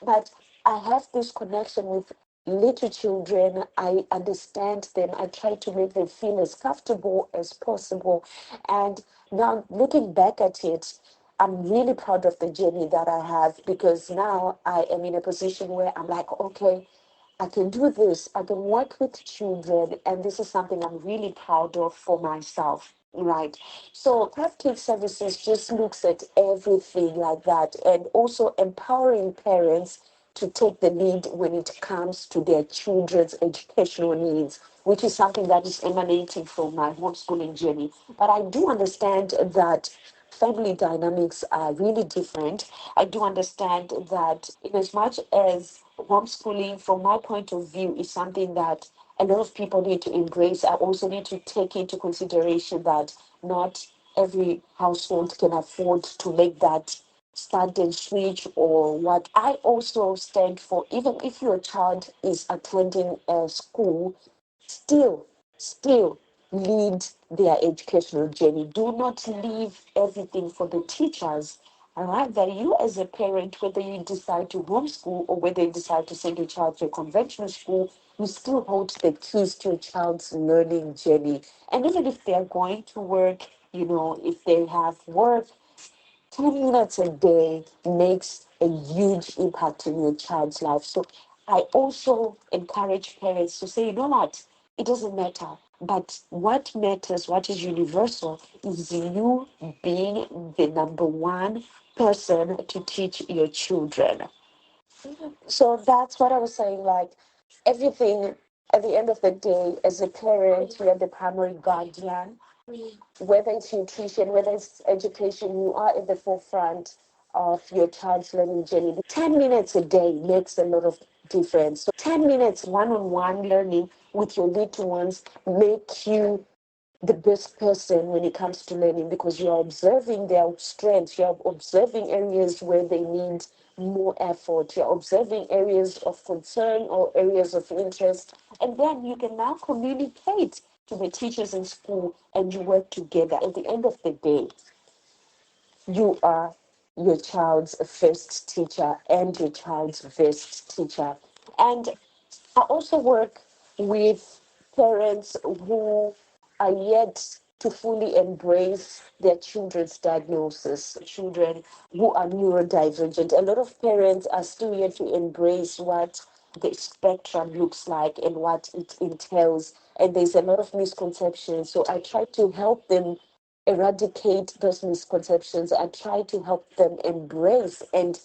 but I have this connection with little children. I understand them. I try to make them feel as comfortable as possible. And now looking back at it, I'm really proud of the journey that I have, because now I am in a position where I'm like, okay, I can do this. I can work with children, and this is something I'm really proud of for myself. Right. So KevKids Services just looks at everything like that, and also empowering parents to take the lead when it comes to their children's educational needs, which is something that is emanating from my homeschooling journey. But I do understand that family dynamics are really different. I do understand that in as much as homeschooling, from my point of view, is something that a lot of people need to embrace, I also need to take into consideration that not every household can afford to make that start and switch or what. I also stand for, even if your child is attending a school, still, still lead their educational journey. Do not leave everything for the teachers. All right, that you as a parent, whether you decide to homeschool or whether you decide to send your child to a conventional school, you still hold the keys to your child's learning journey. And even if they're going to work, if they have work, 10 minutes a day makes a huge impact in your child's life. So I also encourage parents to say, you know what, it doesn't matter. But what matters, what is universal, is you being the number one person to teach your children. So that's what I was saying. Like everything at the end of the day, as a parent, you are the primary guardian. Whether it's nutrition, whether it's education, you are at the forefront of your child's learning journey. 10 minutes a day makes a lot of difference. So 10 minutes one-on-one learning with your little ones make you the best person when it comes to learning, because you are observing their strengths, you are observing areas where they need more effort, you're observing areas of concern or areas of interest, and then you can now communicate to the teachers in school and you work together. At the end of the day, you are your child's first teacher and your child's best teacher. And I also work with parents who are yet to fully embrace their children's diagnosis, children who are neurodivergent. A lot of parents are still yet to embrace what the spectrum looks like and what it entails. And there's a lot of misconceptions. So I try to help them eradicate those misconceptions. I try to help them embrace and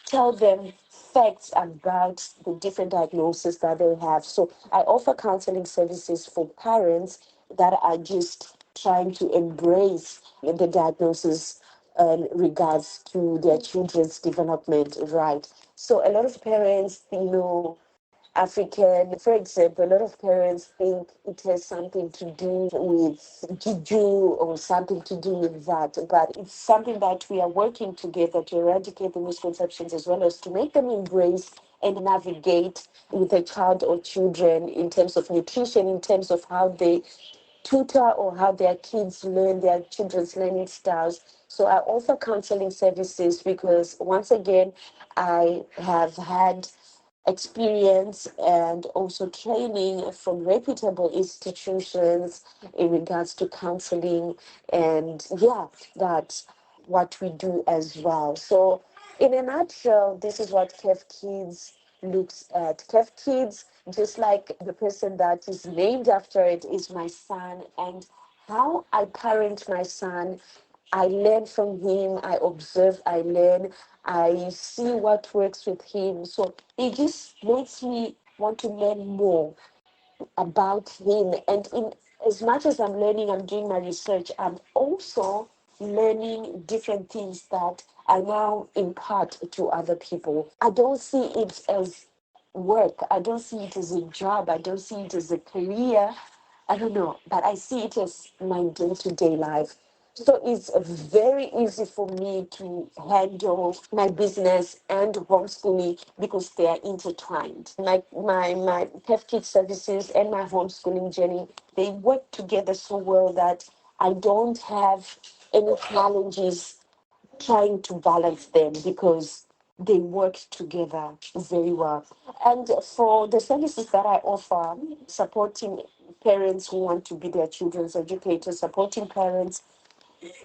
tell them facts about the different diagnoses that they have. So I offer counseling services for parents that are just trying to embrace the diagnosis in regards to their children's development, right? So a lot of parents, African, for example, a lot of parents think it has something to do with juju or something to do with that, but it's something that we are working together to eradicate the misconceptions as well as to make them embrace and navigate with a child or children in terms of nutrition, in terms of how they tutor or how their kids learn their children's learning styles. So I offer counseling services because once again, I have had experience and also training from reputable institutions in regards to counseling, and yeah, that's what we do as well. So in a nutshell, this is what KevKids looks at. KevKids, just like the person that is named after it, is my son, and how I parent my son, I learn from him, I observe, I learn, I see what works with him. So it just makes me want to learn more about him. And in as much as I'm learning, I'm doing my research, I'm also learning different things that I now impart to other people. I don't see it as work. I don't see it as a job. I don't see it as a career. I don't know, but I see it as my day-to-day life. So it's very easy for me to handle my business and homeschooling because they are intertwined. My KevKids services and my homeschooling journey, they work together so well that I don't have any challenges trying to balance them because they work together very well. And for the services that I offer, supporting parents who want to be their children's educators, supporting parents,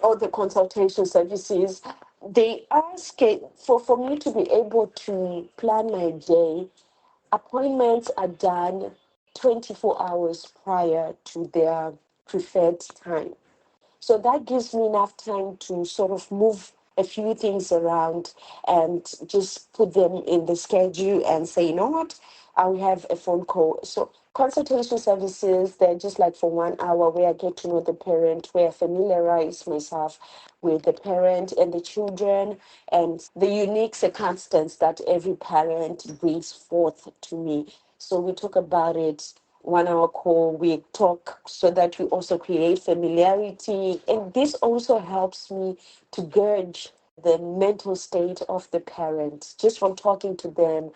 all the consultation services, they ask it for me to be able to plan my day. Appointments are done 24 hours prior to their preferred time. So that gives me enough time to sort of move a few things around and just put them in the schedule and say, you know what, I'll have a phone call. So consultation services, they're just like for 1 hour where I get to know the parent, where I familiarize myself with the parent and the children and the unique circumstance that every parent brings forth to me. So we talk about it 1 hour call, we talk so that we also create familiarity. And this also helps me to gauge the mental state of the parent. Just from talking to them,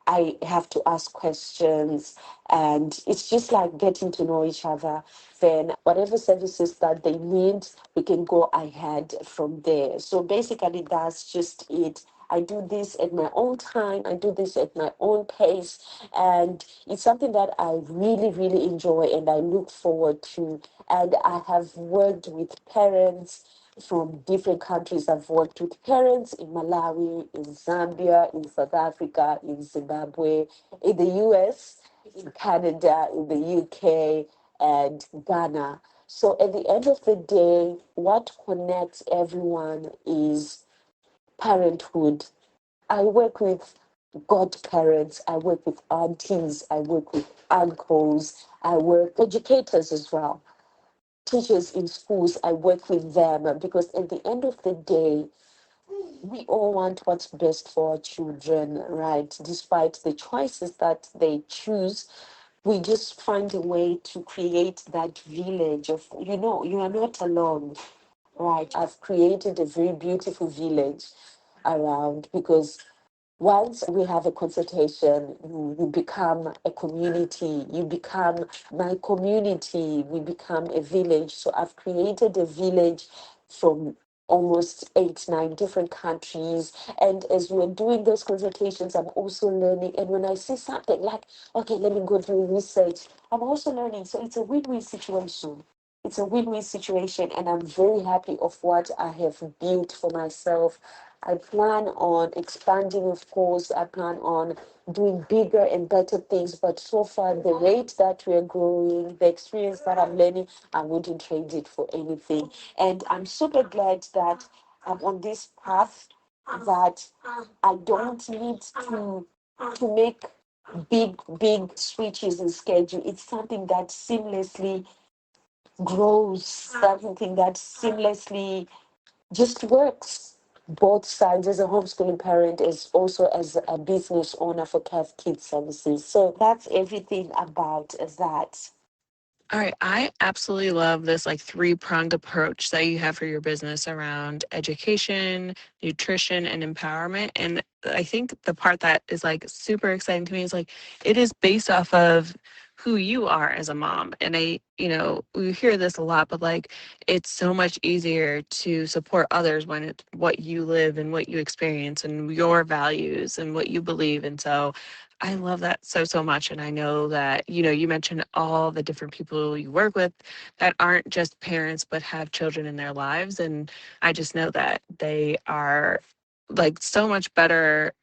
I have to ask questions, and it's just like getting to know each other. Then, whatever services that they need, we can go ahead from there. So, basically, that's just it. I do this at my own time, I do this at my own pace, and it's something that I really, really enjoy and I look forward to. And I have worked with parents from different countries. I've worked with parents in Malawi, in Zambia, in South Africa, in Zimbabwe, in the US, in Canada, in the UK, and Ghana. So at the end of the day, what connects everyone is parenthood. I work with godparents, I work with aunties, I work with uncles, I work educators as well, teachers in schools. I work with them because at the end of the day, we all want what's best for our children, right? Despite the choices that they choose, we just find a way to create that village of, you are not alone, right? I've created a very beautiful village around because once we have a consultation, you become a community, you become my community, we become a village. So I've created a village from almost 8, 9 different countries. And as we're doing those consultations, I'm also learning. And when I see something like, okay, let me go do research, I'm also learning. So it's a win-win situation. It's a win-win situation, and I'm very happy of what I have built for myself. I plan on expanding, of course. I plan on doing bigger and better things. But so far, the rate that we're growing, the experience that I'm learning, I wouldn't trade it for anything. And I'm super glad that I'm on this path, that I don't need to make big switches in schedule. It's something that seamlessly grows, something that seamlessly just works. Both sides, as a homeschooling parent, as also as a business owner for KevKids Services. So that's everything about that. All right, I absolutely love this like three-pronged approach that you have for your business around education, nutrition, and empowerment. And I think the part that is like super exciting to me is like it is based off of who you are as a mom. And we hear this a lot, but like it's so much easier to support others when it's what you live and what you experience and your values and what you believe. And so I love that so much. And I know that, you mentioned all the different people you work with that aren't just parents, but have children in their lives. And I just know that they are like so much better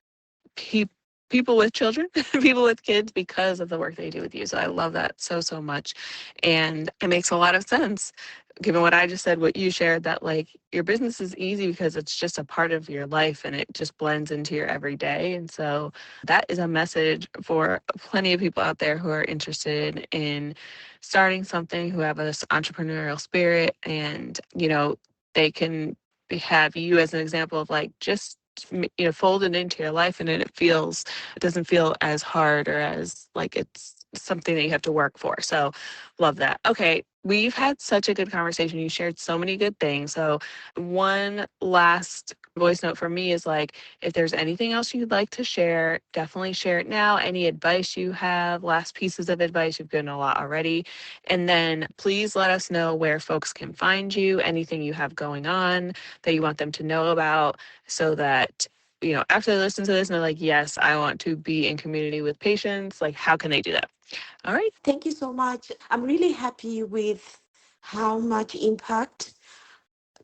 pe- people with children, people with kids because of the work they do with you. So I love that so much. And it makes a lot of sense given what I just said, what you shared, that like your business is easy because it's just a part of your life and it just blends into your everyday. And so that is a message for plenty of people out there who are interested in starting something, who have this entrepreneurial spirit, and they can have you as an example of like just fold it into your life, and it doesn't feel as hard or as like it's something that you have to work for. So love that. Okay, we've had such a good conversation. You shared so many good things. So one last voice note for me is like, if there's anything else you'd like to share, definitely share it now. Any advice you have, last pieces of advice, you've given a lot already. And then please let us know where folks can find you, anything you have going on that you want them to know about, so that after they listen to this and they're like, yes, I want to be in community with Patience, like how can they do that? All right. Thank you so much. I'm really happy with how much impact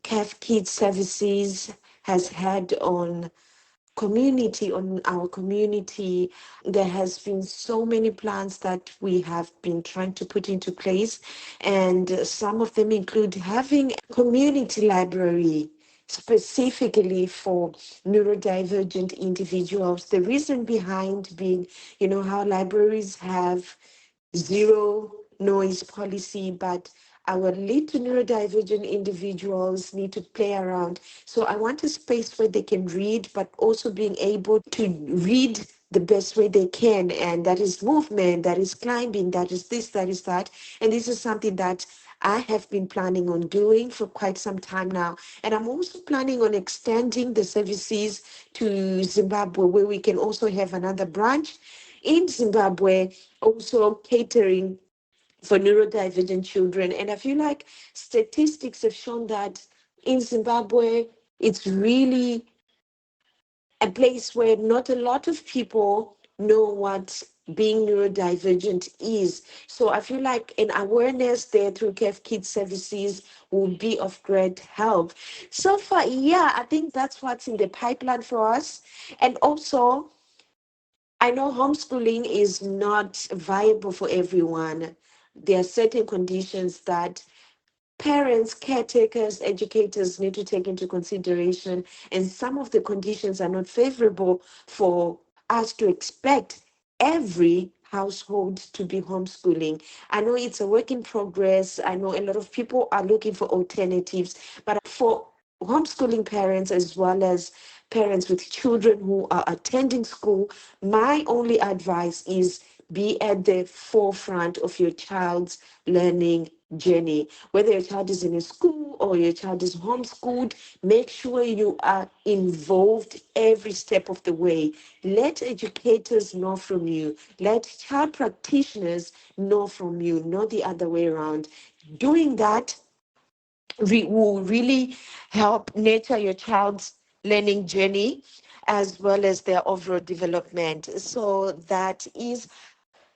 KevKids Services has had on our community. There has been so many plans that we have been trying to put into place, and some of them include having a community library specifically for neurodivergent individuals. The reason behind being, how libraries have zero noise policy, but our little neurodivergent individuals need to play around. So I want a space where they can read, but also being able to read the best way they can. And that is movement, that is climbing, that is this, that is that. And this is something that I have been planning on doing for quite some time now. And I'm also planning on extending the services to Zimbabwe, where we can also have another branch in Zimbabwe, also catering for neurodivergent children. And I feel like statistics have shown that in Zimbabwe, it's really a place where not a lot of people know what being neurodivergent is. So I feel like an awareness there through KevKids Services will be of great help. So far, yeah, I think that's what's in the pipeline for us. And also, I know homeschooling is not viable for everyone. There are certain conditions that parents, caretakers, educators need to take into consideration, and some of the conditions are not favorable for us to expect every household to be homeschooling. I know it's a work in progress. I know a lot of people are looking for alternatives, but for homeschooling parents as well as parents with children who are attending school, my only advice is be at the forefront of your child's learning journey. Whether your child is in a school or your child is homeschooled, make sure you are involved every step of the way. Let educators know from you. Let child practitioners know from you, not the other way around. Doing that will really help nurture your child's learning journey as well as their overall development. So that is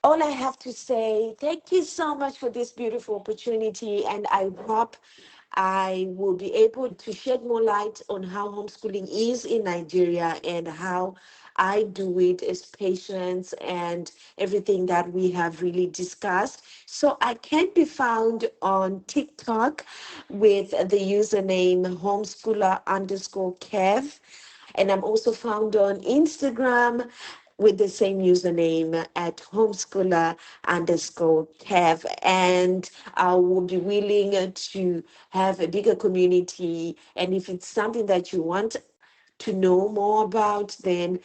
all I have to say. Thank you so much for this beautiful opportunity, and I hope I will be able to shed more light on how homeschooling is in Nigeria and how I do it as patients and everything that we have really discussed. So I can be found on TikTok with the username homeschooler_Kev. And I'm also found on Instagram with the same username at homeschooler_Kev. And I will be willing to have a bigger community. And if it's something that you want to know more about, then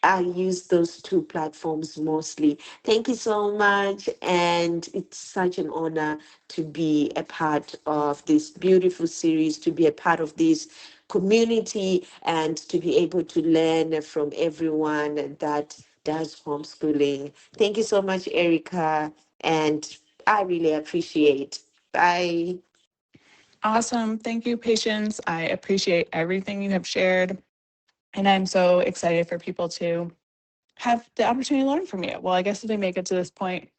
I use those two platforms mostly. Thank you so much. And it's such an honor to be a part of this beautiful series, to be a part of this community, and to be able to learn from everyone that does homeschooling. Thank you so much, Erica. And I really appreciate. Bye. Awesome. Thank you, Patience. I appreciate everything you have shared. And I'm so excited for people to have the opportunity to learn from you. Well, I guess if they make it to this point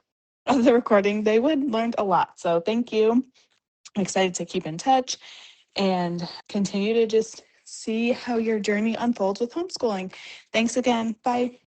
of the recording, they would learn a lot. So thank you. I'm excited to keep in touch and continue to just see how your journey unfolds with homeschooling. Thanks again. Bye.